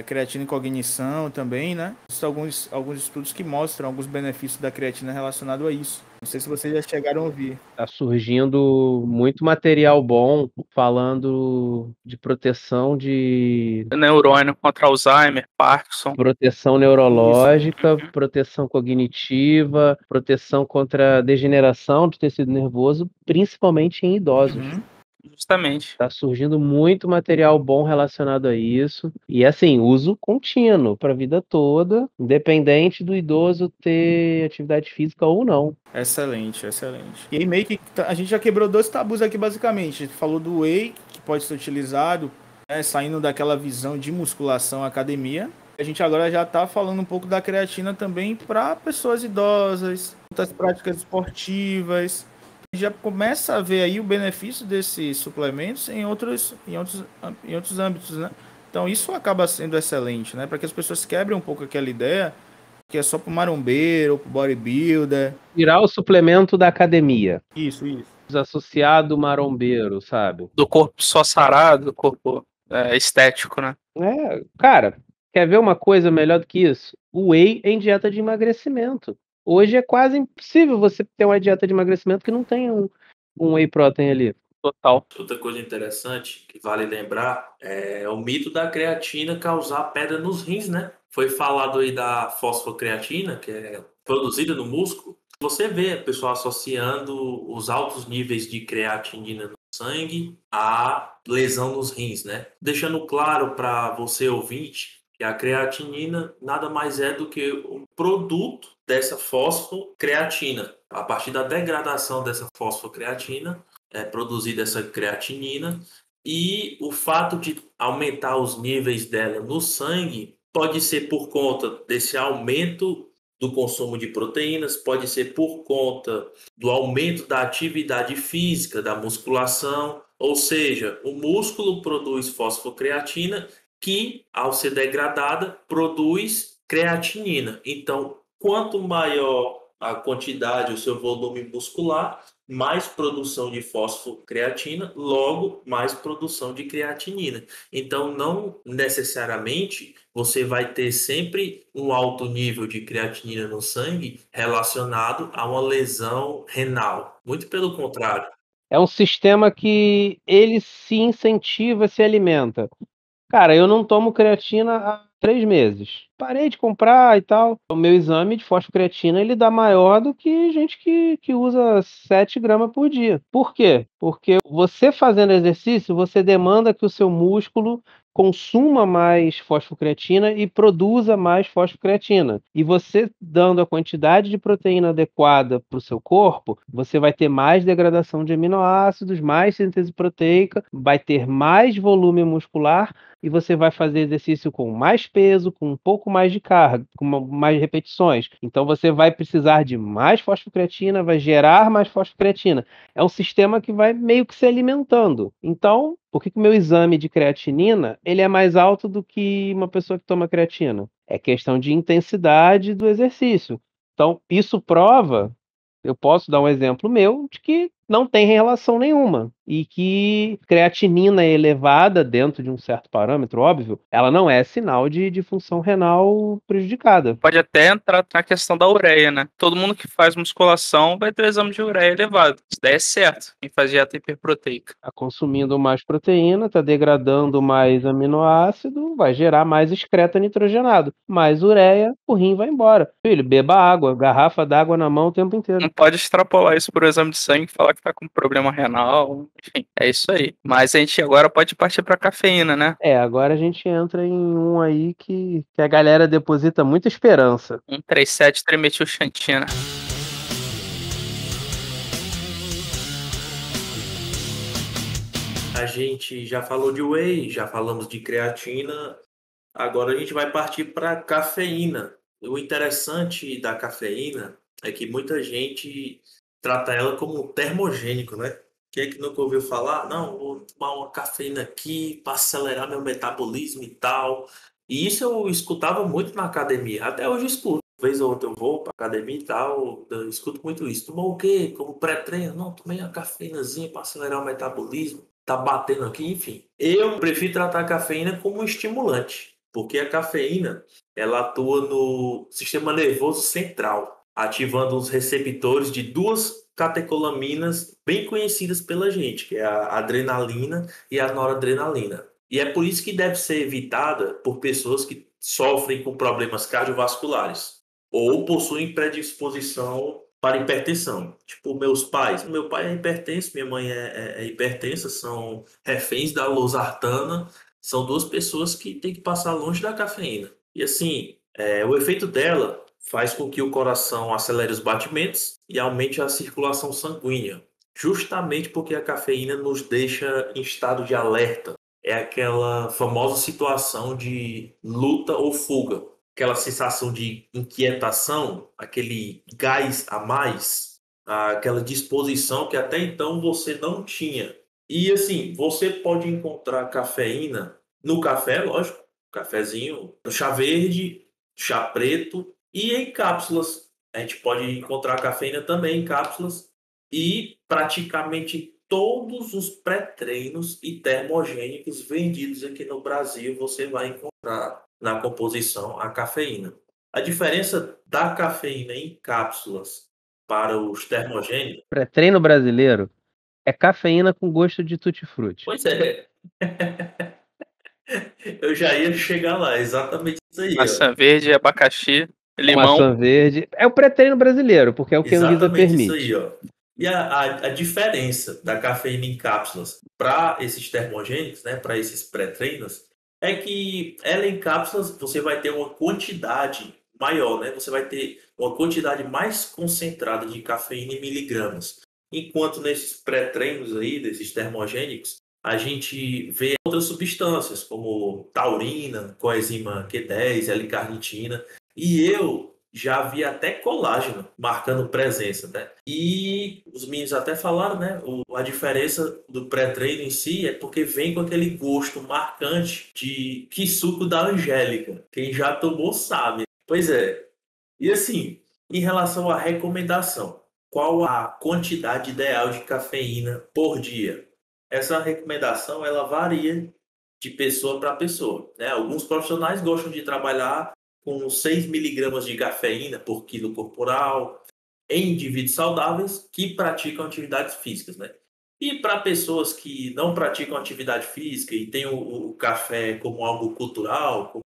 creatina e cognição também, né? Existem alguns estudos que mostram alguns benefícios da creatina relacionado a isso. Não sei se vocês já chegaram a ouvir. Tá surgindo muito material bom falando de proteção de Neurônio contra Alzheimer, Parkinson. proteção neurológica, proteção cognitiva, proteção contra degeneração do tecido nervoso, principalmente em idosos. Justamente. Tá surgindo muito material bom relacionado a isso. E assim, uso contínuo para a vida toda, independente do idoso ter atividade física ou não. Excelente, excelente. E aí meio que a gente já quebrou 2 tabus aqui basicamente. A gente falou do whey, que pode ser utilizado, né, saindo daquela visão de musculação academia. A gente agora já está falando um pouco da creatina também para pessoas idosas, outras práticas esportivas. Já começa a ver aí o benefício desses suplementos em outros âmbitos, né? Então isso acaba sendo excelente, né? Para que as pessoas quebrem um pouco aquela ideia que é só pro marombeiro, pro bodybuilder. Tirar o suplemento da academia. Isso. Associado marombeiro, sabe? Do corpo só sarado, do corpo estético, né? Cara, quer ver uma coisa melhor do que isso? O whey em dieta de emagrecimento. Hoje é quase impossível você ter uma dieta de emagrecimento que não tenha um whey protein ali. Total. Outra coisa interessante que vale lembrar é o mito da creatina causar pedra nos rins, né? Foi falado aí da fosfocreatina, que é produzida no músculo. Você vê o pessoal associando os altos níveis de creatinina no sangue à lesão nos rins, né? Deixando claro para você ouvinte que a creatinina nada mais é do que um produto dessa fosfocreatina. A partir da degradação dessa fosfocreatina, é produzida essa creatinina, e o fato de aumentar os níveis dela no sangue pode ser por conta desse aumento do consumo de proteínas, pode ser por conta do aumento da atividade física, da musculação, ou seja, o músculo produz fosfocreatina que, ao ser degradada, produz creatinina. Então, quanto maior a quantidade, o seu volume muscular, mais produção de fosfocreatina, logo mais produção de creatinina. Então, não necessariamente você vai ter sempre um alto nível de creatinina no sangue relacionado a uma lesão renal. Muito pelo contrário. É um sistema que ele se incentiva, se alimenta. Cara, eu não tomo creatina há 3 meses. Parei de comprar e tal. O meu exame de fosfocreatina, ele dá maior do que gente que usa 7 gramas por dia. Por quê? Porque você fazendo exercício, você demanda que o seu músculo consuma mais fosfocreatina e produza mais fosfocreatina. E você dando a quantidade de proteína adequada para o seu corpo, você vai ter mais degradação de aminoácidos, mais síntese proteica, vai ter mais volume muscular e você vai fazer exercício com mais peso, com um pouco mais de carga, com mais repetições. Então você vai precisar de mais fosfocreatina, vai gerar mais fosfocreatina. É um sistema que vai meio que se alimentando. Então, por que o meu exame de creatinina ele é mais alto do que uma pessoa que toma creatina? É questão de intensidade do exercício. Então, isso prova, eu posso dar um exemplo meu, de que não tem relação nenhuma. E que creatinina elevada dentro de um certo parâmetro, óbvio, ela não é sinal de função renal prejudicada. Pode até entrar na questão da ureia, né? Todo mundo que faz musculação vai ter o exame de ureia elevado. Isso daí é certo. Quem faz dieta hiperproteica. Tá consumindo mais proteína, tá degradando mais aminoácido, vai gerar mais excreta nitrogenado. Mais ureia, o rim vai embora. Filho, beba água, garrafa d'água na mão o tempo inteiro. Não pode extrapolar isso por exame de sangue e falar que tá com problema renal. Enfim, é isso aí. Mas a gente agora pode partir pra cafeína, né? Agora a gente entra em um aí que a galera deposita muita esperança. 137 trimetilxantina. A gente já falou de whey, já falamos de creatina, agora a gente vai partir para cafeína. O interessante da cafeína é que muita gente trata ela como um termogênico, né? Quem é que nunca ouviu falar? Não, vou tomar uma cafeína aqui para acelerar meu metabolismo e tal. E isso eu escutava muito na academia, até hoje escuto. Uma vez ou outra eu vou para academia e tal, eu escuto muito isso. Tomou o quê? Como pré-treino? Não, tomei uma cafeínazinha para acelerar o metabolismo. Tá batendo aqui, enfim. Eu prefiro tratar a cafeína como um estimulante, porque a cafeína ela atua no sistema nervoso central, ativando os receptores de duas catecolaminas bem conhecidas pela gente, que é a adrenalina e a noradrenalina. E é por isso que deve ser evitada por pessoas que sofrem com problemas cardiovasculares ou possuem predisposição para hipertensão. Tipo, meus pais. Meu pai é hipertenso, minha mãe é hipertensa, são reféns da losartana. São duas pessoas que têm que passar longe da cafeína. E assim, o efeito dela faz com que o coração acelere os batimentos e aumente a circulação sanguínea. Justamente porque a cafeína nos deixa em estado de alerta. É aquela famosa situação de luta ou fuga. Aquela sensação de inquietação, aquele gás a mais, aquela disposição que até então você não tinha. E assim, você pode encontrar cafeína no café, lógico, cafezinho, no chá verde, chá preto e em cápsulas. A gente pode encontrar cafeína também em cápsulas e praticamente todos os pré-treinos e termogênicos vendidos aqui no Brasil você vai encontrar na composição a cafeína. A diferença da cafeína em cápsulas para os termogênicos. Pré-treino brasileiro é cafeína com gosto de tutti-frutti. Pois é. Eu já ia chegar lá, exatamente isso aí. Maçã verde, abacaxi, limão. Maçã verde. É o pré-treino brasileiro, porque é o que a Anvisa Exatamente permite. isso aí, ó. E a diferença da cafeína em cápsulas para esses termogênicos, né, para esses pré-treinos, é que ela em cápsulas você vai ter uma quantidade maior, né? Você vai ter uma quantidade mais concentrada de cafeína em miligramas. Enquanto nesses pré-treinos aí, desses termogênicos, a gente vê outras substâncias, como taurina, coenzima Q10, L-carnitina. E eu já vi até colágeno marcando presença, né? E os meninos até falaram, né? A diferença do pré-treino em si é porque vem com aquele gosto marcante de que suco da Angélica. Quem já tomou sabe. Pois é. E assim, em relação à recomendação, qual a quantidade ideal de cafeína por dia? Essa recomendação ela varia de pessoa para pessoa, né? Alguns profissionais gostam de trabalhar com 6 miligramas de cafeína por quilo corporal em indivíduos saudáveis que praticam atividades físicas, né? E para pessoas que não praticam atividade física e têm o café como algo cultural, como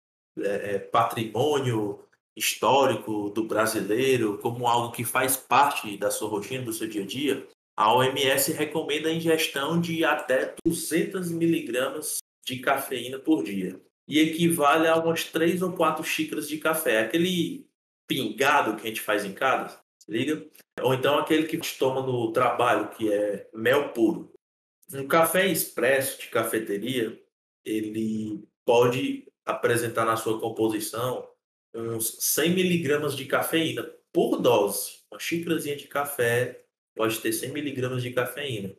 patrimônio histórico do brasileiro, como algo que faz parte da sua rotina, do seu dia a dia, a OMS recomenda a ingestão de até 200 miligramas de cafeína por dia. E equivale a umas 3 ou 4 xícaras de café. Aquele pingado que a gente faz em casa, se liga? Ou então aquele que a gente toma no trabalho, que é mel puro. Um café expresso de cafeteria, ele pode apresentar na sua composição uns 100 miligramas de cafeína por dose. Uma xícarazinha de café pode ter 100 miligramas de cafeína.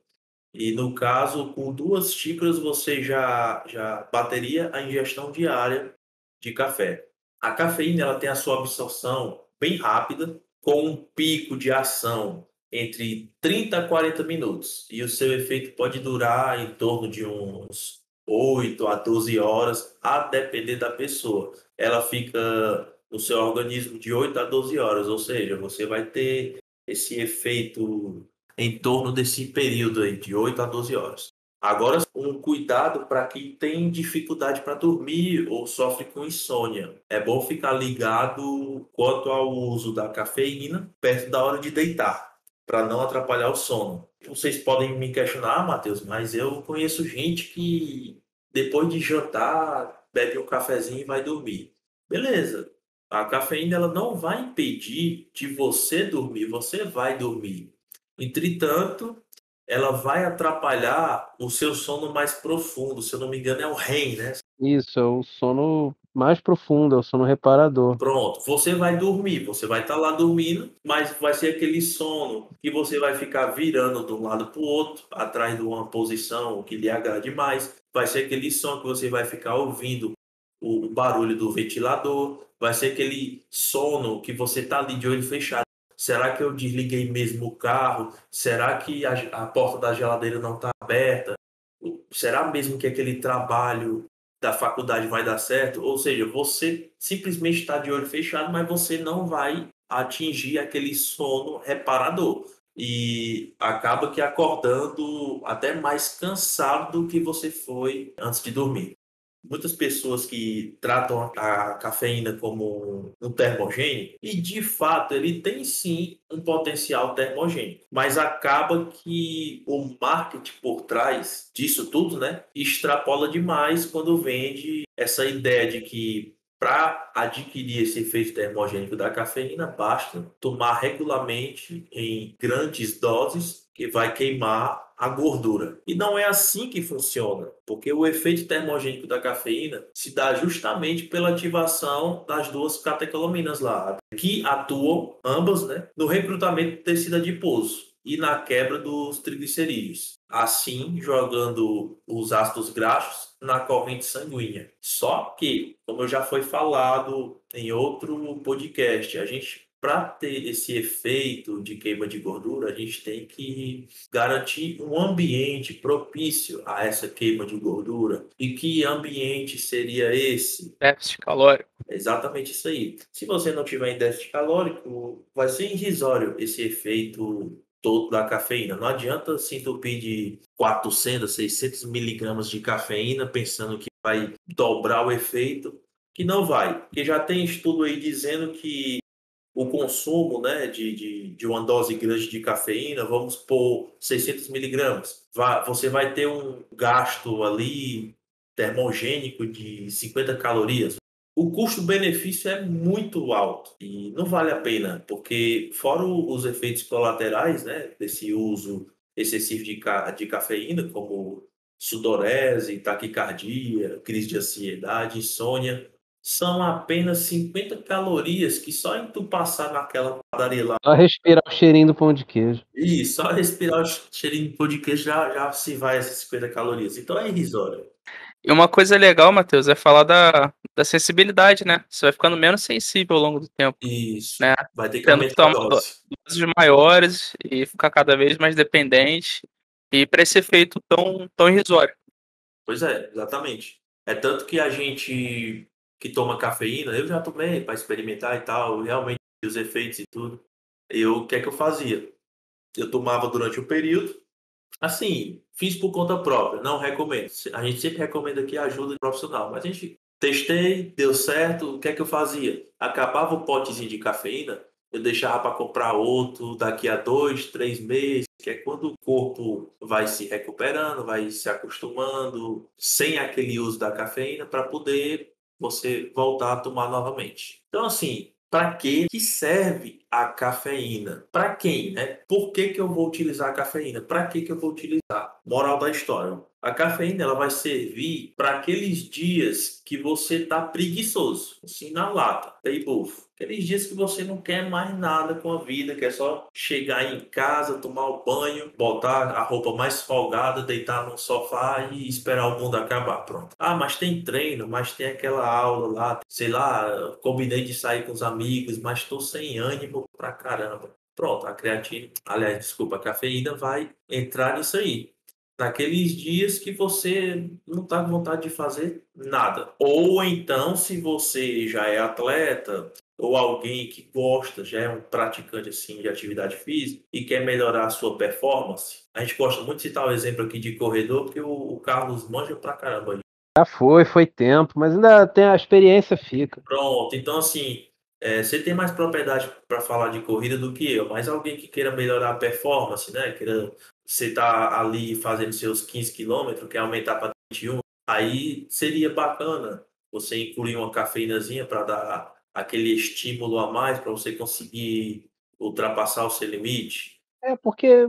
E no caso, com 2 xícaras, você já bateria a ingestão diária de café. A cafeína ela tem a sua absorção bem rápida, com um pico de ação entre 30 a 40 minutos. E o seu efeito pode durar em torno de uns 8 a 12 horas, a depender da pessoa. Ela fica no seu organismo de 8 a 12 horas, ou seja, você vai ter esse efeito em torno desse período aí, de 8 a 12 horas. Agora, um cuidado para quem tem dificuldade para dormir ou sofre com insônia. É bom ficar ligado quanto ao uso da cafeína perto da hora de deitar, para não atrapalhar o sono. Vocês podem me questionar, Matheus, mas eu conheço gente que depois de jantar bebe um cafezinho e vai dormir. Beleza. A cafeína ela não vai impedir de você dormir, você vai dormir. Entretanto, ela vai atrapalhar o seu sono mais profundo. Se eu não me engano, é o REM, né? Isso, é o sono mais profundo, é o sono reparador. Pronto, você vai dormir, você vai estar lá dormindo, mas vai ser aquele sono que você vai ficar virando de um lado para o outro, atrás de uma posição que lhe agrade mais. Vai ser aquele som que você vai ficar ouvindo o barulho do ventilador, vai ser aquele sono que você está ali de olho fechado. Será que eu desliguei mesmo o carro? Será que a porta da geladeira não está aberta? Será mesmo que aquele trabalho da faculdade vai dar certo? Ou seja, você simplesmente está de olho fechado, mas você não vai atingir aquele sono reparador. E acaba que acordando até mais cansado do que você foi antes de dormir. Muitas pessoas que tratam a cafeína como um termogênico, e de fato ele tem sim um potencial termogênico, mas acaba que o marketing por trás disso tudo, né, extrapola demais quando vende essa ideia de que para adquirir esse efeito termogênico da cafeína, basta tomar regularmente em grandes doses que vai queimar a gordura. E não é assim que funciona, porque o efeito termogênico da cafeína se dá justamente pela ativação das duas catecolaminas lá, que atuam ambas, né, no recrutamento de tecido adiposo e na quebra dos triglicerídeos, assim jogando os ácidos graxos na corrente sanguínea. Só que, como já foi falado em outro podcast, a gente, para ter esse efeito de queima de gordura, a gente tem que garantir um ambiente propício a essa queima de gordura. E que ambiente seria esse? Déficit calórico. É exatamente isso aí. Se você não tiver em déficit calórico, vai ser irrisório esse efeito todo da cafeína. Não adianta se entupir de 400, 600 miligramas de cafeína pensando que vai dobrar o efeito, que não vai. Porque já tem estudo aí dizendo que o consumo, né, de uma dose grande de cafeína, vamos por 600 miligramas, você vai ter um gasto ali termogênico de 50 calorias. O custo-benefício é muito alto e não vale a pena, porque fora os efeitos colaterais, né, desse uso excessivo de cafeína, como sudorese, taquicardia, crise de ansiedade, insônia, são apenas 50 calorias que só em tu passar naquela padaria lá Só respirar o cheirinho do pão de queijo. e só respirar o cheirinho de pão de queijo já se vai essas 50 calorias. Então é irrisório. E uma coisa legal, Matheus, é falar da sensibilidade, né? Você vai ficando menos sensível ao longo do tempo, Isso. né? Vai ter que Tendo que aumentar a tomar dose. doses maiores e ficar cada vez mais dependente. E para esse efeito tão irrisório. Pois é, exatamente. É tanto que a gente que toma cafeína, eu já tomei para experimentar e tal, realmente os efeitos e tudo. O que é que eu fazia? Eu tomava durante o período, assim, fiz por conta própria, não recomendo. A gente sempre recomenda aqui a ajuda de profissional, mas a gente testei, deu certo, o que é que eu fazia? Acabava o potezinho de cafeína, eu deixava para comprar outro daqui a 2, 3 meses, que é quando o corpo vai se recuperando, vai se acostumando, sem aquele uso da cafeína, para poder você voltar a tomar novamente. Então, assim, para que serve a cafeína? Para quem, né? Por que eu vou utilizar a cafeína? Para que eu vou utilizar? Moral da história. A cafeína ela vai servir para aqueles dias que você tá preguiçoso, assim na lata, tem bufo. Aqueles dias que você não quer mais nada com a vida, quer só chegar em casa, tomar o banho, botar a roupa mais folgada, deitar no sofá e esperar o mundo acabar, pronto. Ah, mas tem treino, mas tem aquela aula lá, sei lá, combinei de sair com os amigos, mas tô sem ânimo pra caramba. pronto, a cafeína vai entrar nisso aí. Naqueles dias que você não está com vontade de fazer nada. Ou então, se você já é atleta, ou alguém que gosta, já é um praticante assim de atividade física e quer melhorar a sua performance, a gente gosta muito de citar o exemplo aqui de corredor, porque o Carlos manja pra caramba. Já foi tempo, mas ainda tem a experiência fica. Pronto, então assim, você tem mais propriedade para falar de corrida do que eu, mas alguém que queira melhorar a performance, né? Você tá ali fazendo seus 15 quilômetros, quer aumentar para 21, aí seria bacana você incluir uma cafeínazinha para dar aquele estímulo a mais para você conseguir ultrapassar o seu limite. É porque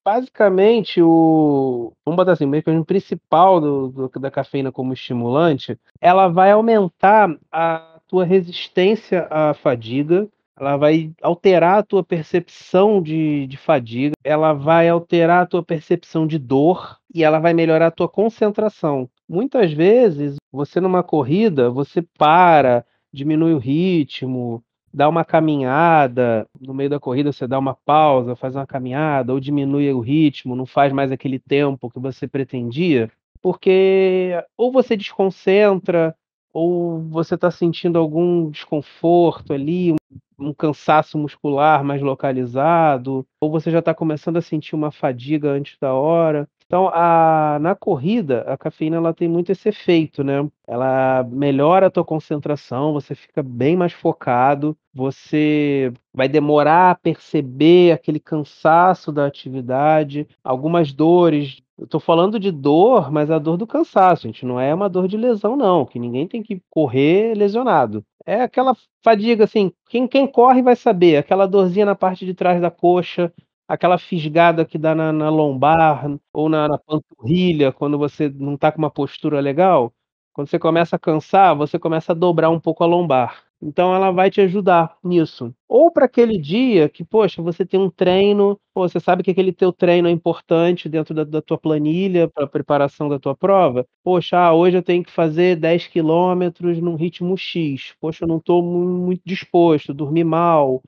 basicamente vamos botar assim, o mecanismo principal da cafeína como estimulante, ela vai aumentar a tua resistência à fadiga, ela vai alterar a tua percepção de fadiga, ela vai alterar a tua percepção de dor e ela vai melhorar a tua concentração. Muitas vezes, você numa corrida, você para, diminui o ritmo, dá uma caminhada, no meio da corrida você dá uma pausa, faz uma caminhada, ou diminui o ritmo, não faz mais aquele tempo que você pretendia, porque ou você desconcentra, ou você está sentindo algum desconforto ali, um cansaço muscular mais localizado, ou você já está começando a sentir uma fadiga antes da hora. Então, na corrida, a cafeína ela tem muito esse efeito, né? Ela melhora a tua concentração, você fica bem mais focado, você vai demorar a perceber aquele cansaço da atividade, algumas dores. Eu estou falando de dor, mas a dor do cansaço, gente, não é uma dor de lesão, não, que ninguém tem que correr lesionado. É aquela fadiga, assim, quem corre vai saber, aquela dorzinha na parte de trás da coxa, aquela fisgada que dá na lombar ou na panturrilha, quando você não está com uma postura legal. Quando você começa a cansar, você começa a dobrar um pouco a lombar. Então ela vai te ajudar nisso. Ou para aquele dia que, poxa, você tem um treino, pô, você sabe que aquele teu treino é importante dentro da tua planilha para a preparação da tua prova. Poxa, hoje eu tenho que fazer 10 quilômetros num ritmo X. Poxa, eu não estou muito disposto, dormi mal,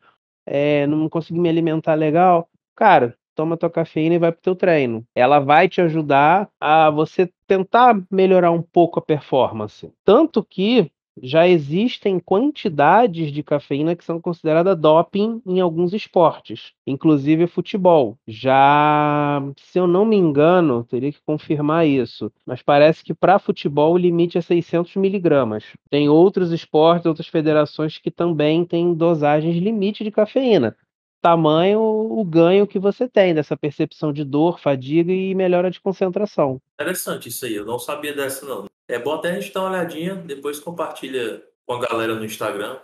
não consegui me alimentar legal. Cara, toma tua cafeína e vai pro teu treino. Ela vai te ajudar a você tentar melhorar um pouco a performance. Tanto que já existem quantidades de cafeína que são consideradas doping em alguns esportes, inclusive futebol. Já, se eu não me engano, teria que confirmar isso, mas parece que para futebol o limite é 600 miligramas. Tem outros esportes, outras federações que também têm dosagens limite de cafeína. Tamanho o ganho que você tem dessa percepção de dor, fadiga e melhora de concentração. Interessante isso aí, eu não sabia dessa não. É bom até a gente dar uma olhadinha, depois compartilha com a galera no Instagram.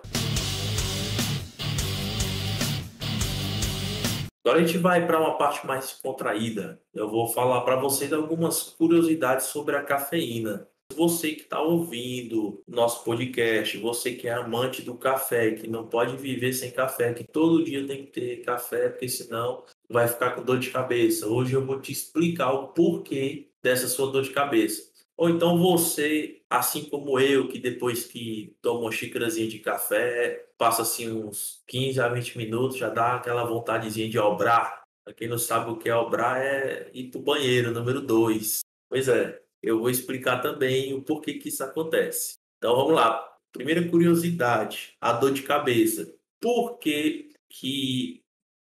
Agora a gente vai para uma parte mais contraída. Eu vou falar para vocês algumas curiosidades sobre a cafeína. Você que está ouvindo nosso podcast, você que é amante do café, que não pode viver sem café, que todo dia tem que ter café, porque senão vai ficar com dor de cabeça. Hoje eu vou te explicar o porquê dessa sua dor de cabeça. Ou então você, assim como eu, que depois que toma uma xícarazinha de café, passa assim uns 15 a 20 minutos, já dá aquela vontadezinha de obrar. Para quem não sabe o que é obrar, é ir para o banheiro, número 2. Pois é, eu vou explicar também o porquê que isso acontece. Então vamos lá. Primeira curiosidade, a dor de cabeça. Por que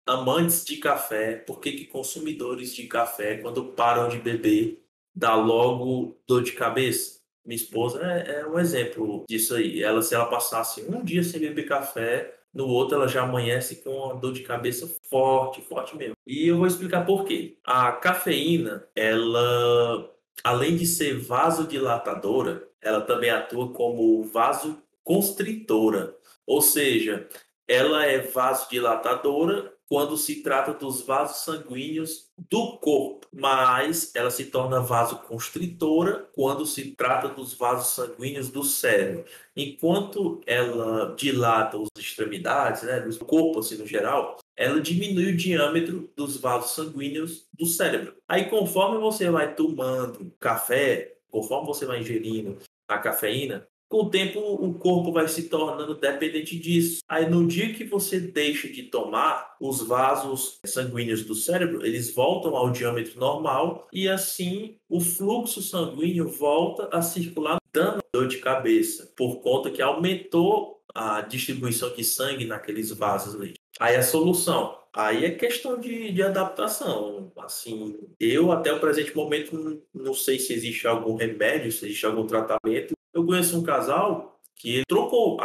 amantes de café, por que consumidores de café, quando param de beber, dá logo dor de cabeça? Minha esposa é um exemplo disso aí. Se ela passasse um dia sem beber café, no outro ela já amanhece com uma dor de cabeça forte, forte mesmo. E eu vou explicar por quê. A cafeína, ela, além de ser vasodilatadora, ela também atua como vasoconstritora. Ou seja, ela é vasodilatadora quando se trata dos vasos sanguíneos do corpo, mas ela se torna vasoconstritora quando se trata dos vasos sanguíneos do cérebro. Enquanto ela dilata as extremidades, né, do corpo assim no geral, ela diminui o diâmetro dos vasos sanguíneos do cérebro. Aí conforme você vai tomando café, conforme você vai ingerindo a cafeína, Com o tempo, o corpo vai se tornando dependente disso. Aí, no dia que você deixa de tomar, os vasos sanguíneos do cérebro, eles voltam ao diâmetro normal e, assim, o fluxo sanguíneo volta a circular, dando dor de cabeça, por conta que aumentou a distribuição de sangue naqueles vasos ali. Aí, a solução. Aí é questão de adaptação. Assim, eu, até o presente momento, não sei se existe algum remédio, se existe algum tratamento. Eu conheço um casal que ele trocou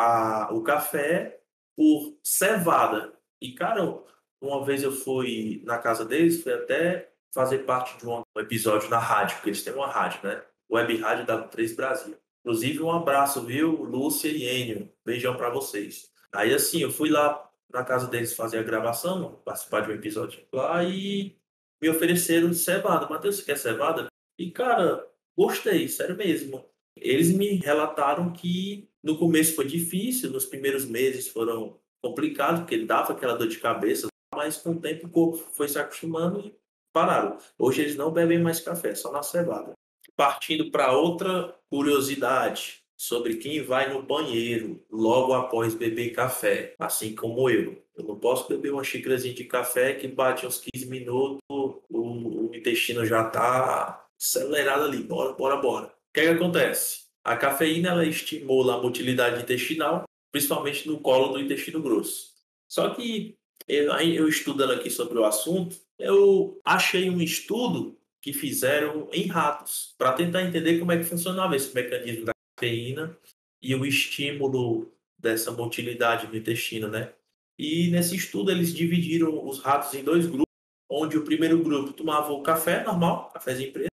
o café por cevada. E, cara, uma vez eu fui na casa deles, fui até fazer parte de um episódio na rádio, porque eles têm uma rádio, né? Web Rádio W3 Brasil. Inclusive, um abraço, viu? Lúcia e Enio. Beijão pra vocês. Aí, assim, eu fui lá na casa deles fazer a gravação, participar de um episódio lá e me ofereceram cevada. Matheus, você quer cevada? E, cara, gostei, sério mesmo. Eles me relataram que no começo foi difícil, nos primeiros meses foram complicados, porque dava aquela dor de cabeça, mas com o tempo o corpo foi se acostumando e pararam. Hoje eles não bebem mais café, só na cevada. Partindo para outra curiosidade sobre quem vai no banheiro logo após beber café, assim como eu. Eu não posso beber uma xícarazinha de café que bate uns 15 minutos, o intestino já está acelerado ali, bora. O que acontece? A cafeína ela estimula a motilidade intestinal, principalmente no colo do intestino grosso. Só que eu estudando aqui sobre o assunto, eu achei um estudo que fizeram em ratos, para tentar entender como é que funcionava esse mecanismo da cafeína e o estímulo dessa motilidade no intestino, né? E nesse estudo eles dividiram os ratos em dois grupos, onde o primeiro grupo tomava o café normal, cafezinho preto,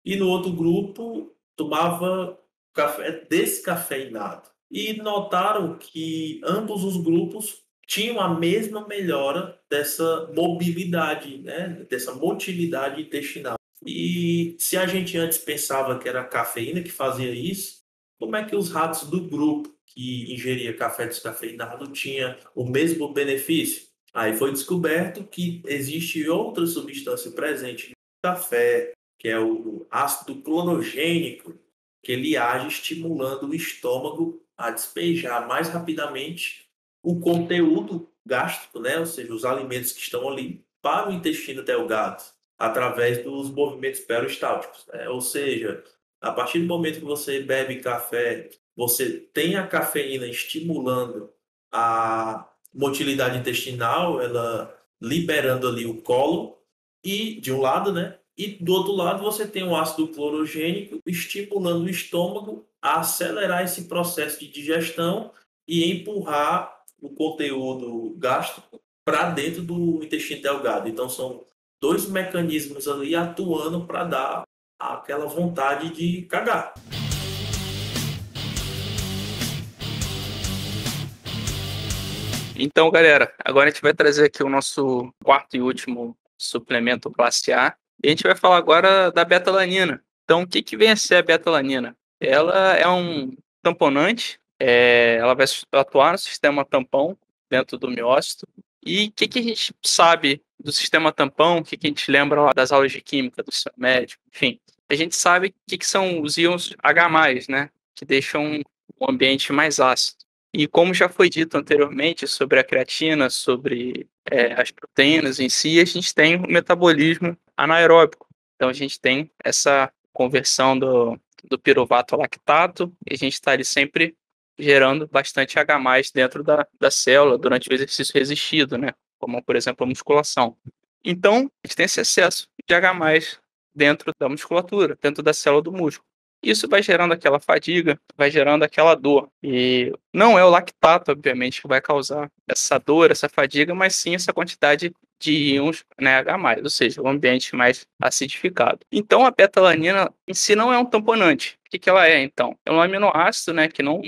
e no outro grupo tomava café descafeinado. E notaram que ambos os grupos tinham a mesma melhora dessa mobilidade, né? Dessa motilidade intestinal. E se a gente antes pensava que era a cafeína que fazia isso, como é que os ratos do grupo que ingeria café descafeinado tinha o mesmo benefício? Aí foi descoberto que existe outra substância presente no café, que é o ácido clorogênico, que ele age estimulando o estômago a despejar mais rapidamente o conteúdo gástrico, né? Ou seja, os alimentos que estão ali, para o intestino delgado, através dos movimentos peristálticos, né? Ou seja, a partir do momento que você bebe café, você tem a cafeína estimulando a motilidade intestinal, ela liberando ali o colo, e de um lado, né? E do outro lado você tem o ácido clorogênico estimulando o estômago a acelerar esse processo de digestão e empurrar o conteúdo gástrico para dentro do intestino delgado. Então são dois mecanismos ali atuando para dar aquela vontade de cagar. Então, galera, agora a gente vai trazer aqui o nosso quarto e último suplemento classe A. E a gente vai falar agora da betalanina. Então, o que vem a ser a betalanina? Ela é um tamponante, ela vai atuar no sistema tampão dentro do miócito. E o que a gente sabe do sistema tampão? O que a gente lembra lá das aulas de química, do ensino médio? Enfim, a gente sabe o que são os íons H+, né? Que deixam o ambiente mais ácido. E como já foi dito anteriormente sobre a creatina, sobre as proteínas em si, a gente tem o metabolismo anaeróbico. Então a gente tem essa conversão do piruvato ao lactato e a gente está ali sempre gerando bastante H+ dentro da célula durante o exercício resistido, né? Como, por exemplo, a musculação. Então, a gente tem esse excesso de H+ dentro da musculatura, dentro da célula do músculo. Isso vai gerando aquela fadiga, vai gerando aquela dor. E não é o lactato, obviamente, que vai causar essa dor, essa fadiga, mas sim essa quantidade de íons, né, H+, ou seja, o ambiente mais acidificado. Então, a betalanina em si não é um tamponante. O que ela é, então? É um aminoácido, né, que não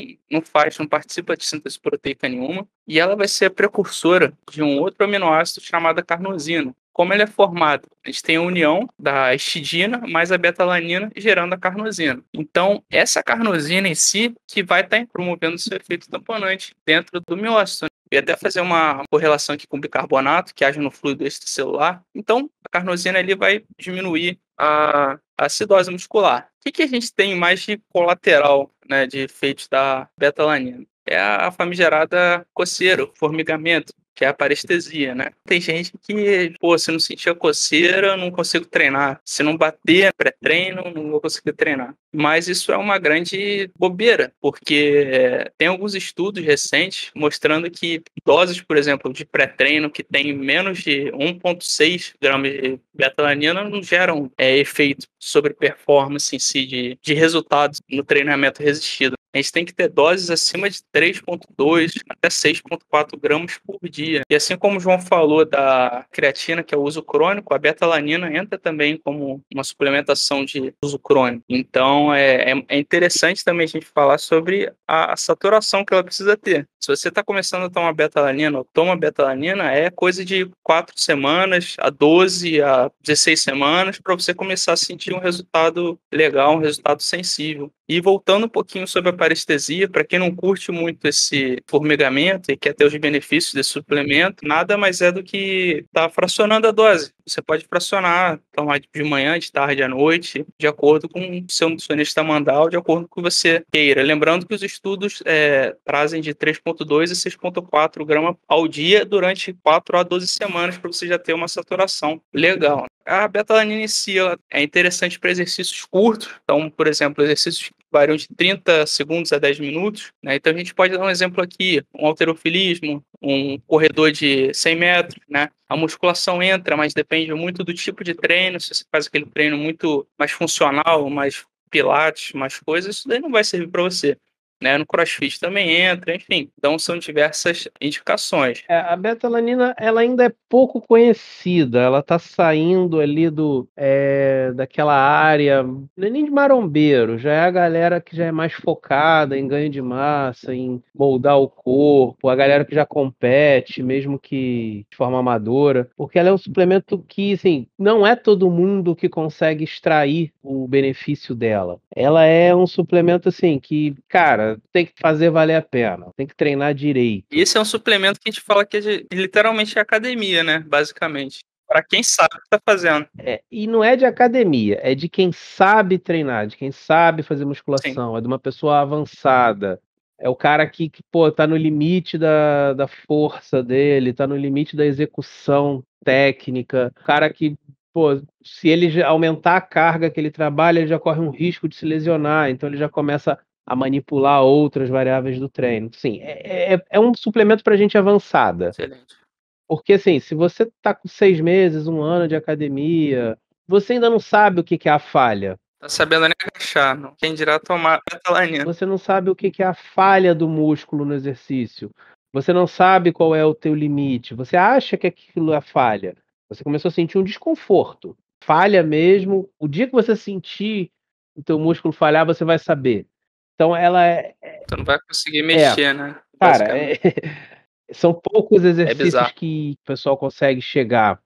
participa de síntese proteica nenhuma, e ela vai ser a precursora de um outro aminoácido chamado carnosina. Como ele é formado? A gente tem a união da histidina mais a betalanina gerando a carnosina. Então, essa carnosina em si que vai estar promovendo esse efeito tamponante dentro do miócito. E até fazer uma correlação aqui com o bicarbonato, que age no fluido extracelular. Então, a carnosina ali vai diminuir a acidose muscular. O que a gente tem mais de colateral né, de efeitos da betalanina. É a famigerada coceira, o formigamento, que é a parestesia, né? Tem gente que, pô, se não sentir a coceira, eu não consigo treinar. Se não bater pré-treino, não vou conseguir treinar. Mas isso é uma grande bobeira, porque tem alguns estudos recentes mostrando que doses, por exemplo, de pré-treino que tem menos de 1,6 gramas de betalanina não geram efeito sobre performance em si de resultados no treinamento resistido. A gente tem que ter doses acima de 3,2 até 6,4 gramas por dia. E assim como o João falou da creatina, que é o uso crônico, a betalanina entra também como uma suplementação de uso crônico. Então, é interessante também a gente falar sobre a saturação que ela precisa ter. Se você está começando a tomar betalanina ou toma betalanina, é coisa de 4 semanas a 12 a 16 semanas para você começar a sentir um resultado legal, um resultado sensível. E voltando um pouquinho sobre a parestesia, para quem não curte muito esse formigamento e quer ter os benefícios desse suplemento, nada mais é do que estar fracionando a dose. Você pode fracionar, tomar de manhã, de tarde, à noite, de acordo com o seu nutricionista mandar, de acordo com o que você queira. Lembrando que os estudos trazem de 3,2 a 6,4 gramas ao dia durante 4 a 12 semanas para você já ter uma saturação legal. A betalanina em si é interessante para exercícios curtos. Então, por exemplo, exercícios que variam de 30 segundos a 10 minutos. Né? Então, a gente pode dar um exemplo aqui. Um halterofilismo, um corredor de 100 metros. Né? A musculação entra, mas depende muito do tipo de treino. Se você faz aquele treino muito mais funcional, mais pilates, mais coisas, isso daí não vai servir para você. Né? No CrossFit também entra, enfim. Então, são diversas indicações. A betalanina, ela ainda é pouco conhecida, ela está saindo ali daquela área, não é nem de marombeiro, já é a galera que já é mais focada em ganho de massa, em moldar o corpo, a galera que já compete, mesmo que de forma amadora, porque ela é um suplemento que, assim, não é todo mundo que consegue extrair o benefício dela. Ela é um suplemento, assim, que, cara, tem que fazer valer a pena, tem que treinar direito. Esse é um suplemento que a gente fala que literalmente é academia, né? Basicamente. Para quem sabe o que está fazendo. E não é de academia, é de quem sabe treinar, de quem sabe fazer musculação, Sim. é de uma pessoa avançada. É o cara que pô, tá no limite da força dele, tá no limite da execução técnica. O cara que, pô, se ele aumentar a carga que ele trabalha, ele já corre um risco de se lesionar, então ele já começa a manipular outras variáveis do treino. Sim, é um suplemento para gente avançada. Excelente. Porque, assim, se você está com 6 meses, 1 ano de academia, você ainda não sabe o que é a falha. Tá sabendo nem agachar, não. Quem dirá tomar betalanina. Você não sabe o que é a falha do músculo no exercício. Você não sabe qual é o teu limite. Você acha que aquilo é falha. Você começou a sentir um desconforto. Falha mesmo. O dia que você sentir o teu músculo falhar, você vai saber. Então, ela Tu não vai conseguir mexer, né? Cara, são poucos É exercícios bizarro. que o pessoal consegue chegar.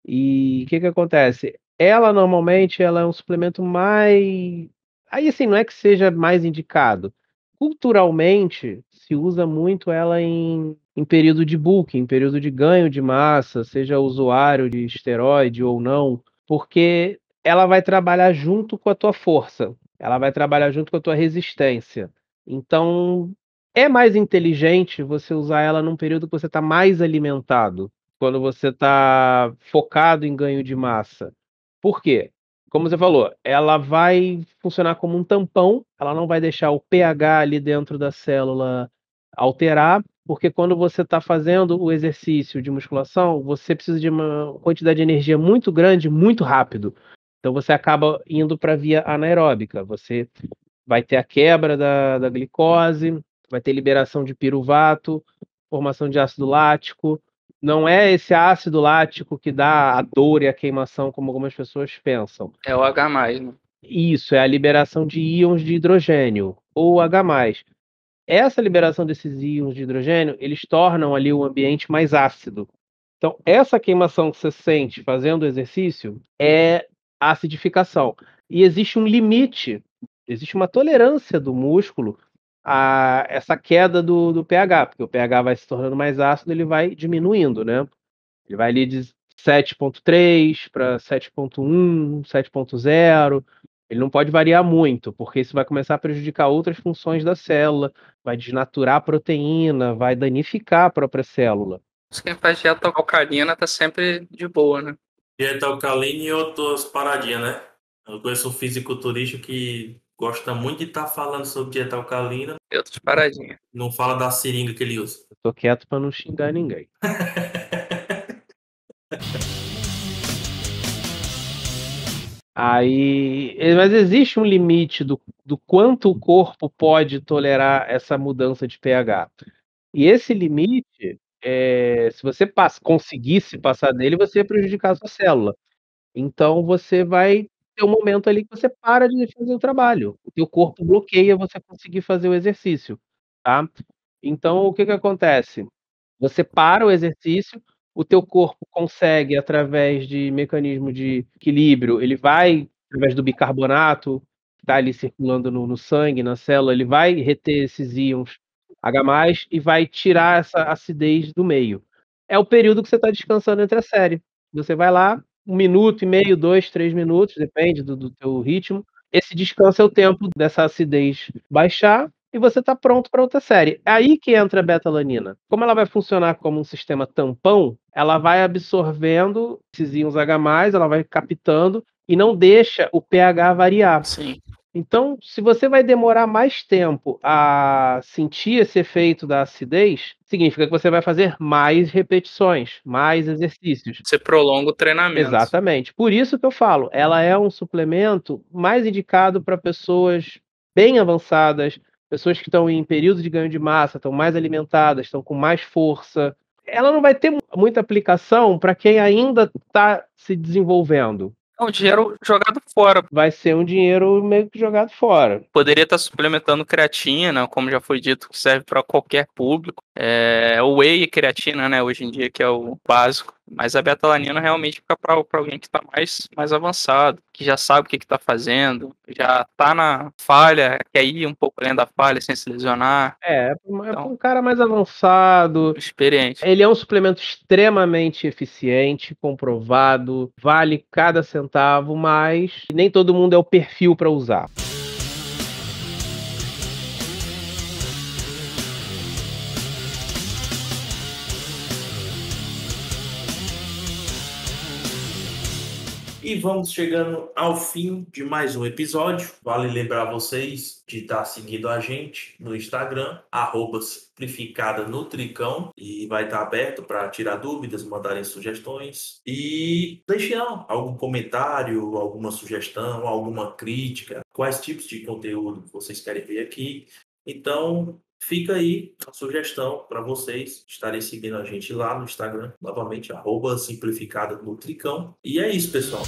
E o que acontece? Ela normalmente ela é um suplemento mais. Aí assim, não é que seja mais indicado. Culturalmente, se usa muito ela em período de bulking, em período de ganho de massa, seja usuário de esteroide ou não, porque ela vai trabalhar junto com a tua força, ela vai trabalhar junto com a tua resistência. Então, é mais inteligente você usar ela num período que você está mais alimentado, quando você está focado em ganho de massa. Por quê? Como você falou, ela vai funcionar como um tampão, ela não vai deixar o pH ali dentro da célula alterar, porque quando você está fazendo o exercício de musculação, você precisa de uma quantidade de energia muito grande, muito rápido. Então você acaba indo para a via anaeróbica. Você vai ter a quebra da glicose, vai ter liberação de piruvato, formação de ácido lático. Não é esse ácido lático que dá a dor e a queimação, como algumas pessoas pensam. É o H+, né? Isso, é a liberação de íons de hidrogênio, ou H+. Essa liberação desses íons de hidrogênio, eles tornam ali o ambiente mais ácido. Então, essa queimação que você sente fazendo o exercício é acidificação. E existe um limite, existe uma tolerância do músculo a essa queda do pH, porque o pH vai se tornando mais ácido, ele vai diminuindo, né? Ele vai ali de 7,3 para 7,1, 7,0. Ele não pode variar muito, porque isso vai começar a prejudicar outras funções da célula, vai desnaturar a proteína, vai danificar a própria célula. Isso quem faz dieta alcalina tá sempre de boa, né? Dieta alcalina e outras paradinhas, né? Eu conheço um fisiculturista que gosta muito de estar falando sobre dieta alcalina, E outras paradinhas. não fala da seringa que ele usa. Eu tô quieto para não xingar ninguém. Mas existe um limite do quanto o corpo pode tolerar essa mudança de pH. E esse limite, se você conseguisse passar dele, você ia prejudicar a sua célula. Então você vai ter um momento ali que você para de fazer o trabalho. O teu corpo bloqueia você conseguir fazer o exercício, tá. Então o que que acontece? Você para o exercício, o teu corpo consegue através de mecanismo de equilíbrio, ele vai através do bicarbonato, que tá ali circulando no sangue, na célula, ele vai reter esses íons H+, e vai tirar essa acidez do meio. É o período que você está descansando entre a série. Você vai lá, 1 minuto e meio, 2, 3 minutos, depende do teu ritmo. Esse descanso é o tempo dessa acidez baixar e você está pronto para outra série. É aí que entra a beta-alanina. Como ela vai funcionar como um sistema tampão, ela vai absorvendo esses íons H+, ela vai captando e não deixa o pH variar. Sim. Então, se você vai demorar mais tempo a sentir esse efeito da acidez, significa que você vai fazer mais repetições, mais exercícios. Você prolonga o treinamento. Exatamente. Por isso que eu falo, ela é um suplemento mais indicado para pessoas bem avançadas, pessoas que estão em período de ganho de massa, estão mais alimentadas, estão com mais força. Ela não vai ter muita aplicação para quem ainda está se desenvolvendo. É um dinheiro jogado fora. Vai ser um dinheiro meio que jogado fora. Poderia estar suplementando creatina, como já foi dito, que serve para qualquer público. O whey e creatina, né, hoje em dia, que é o básico. Mas a beta-alanina realmente fica para alguém que está mais avançado, que já sabe o que está fazendo, já está na falha, quer ir um pouco além da falha sem se lesionar. Para um cara mais avançado, experiente. Ele é um suplemento extremamente eficiente, comprovado, vale cada centavo, mas nem todo mundo é o perfil para usar. E vamos chegando ao fim de mais um episódio. Vale lembrar vocês de estar seguindo a gente no Instagram, @simplificadanutricão, e vai estar aberto para tirar dúvidas, mandarem sugestões. E deixem algum comentário, alguma sugestão, alguma crítica, quais tipos de conteúdo vocês querem ver aqui. Então, fica aí a sugestão para vocês estarem seguindo a gente lá no Instagram, novamente, @simplificadanutricão. E é isso, pessoal.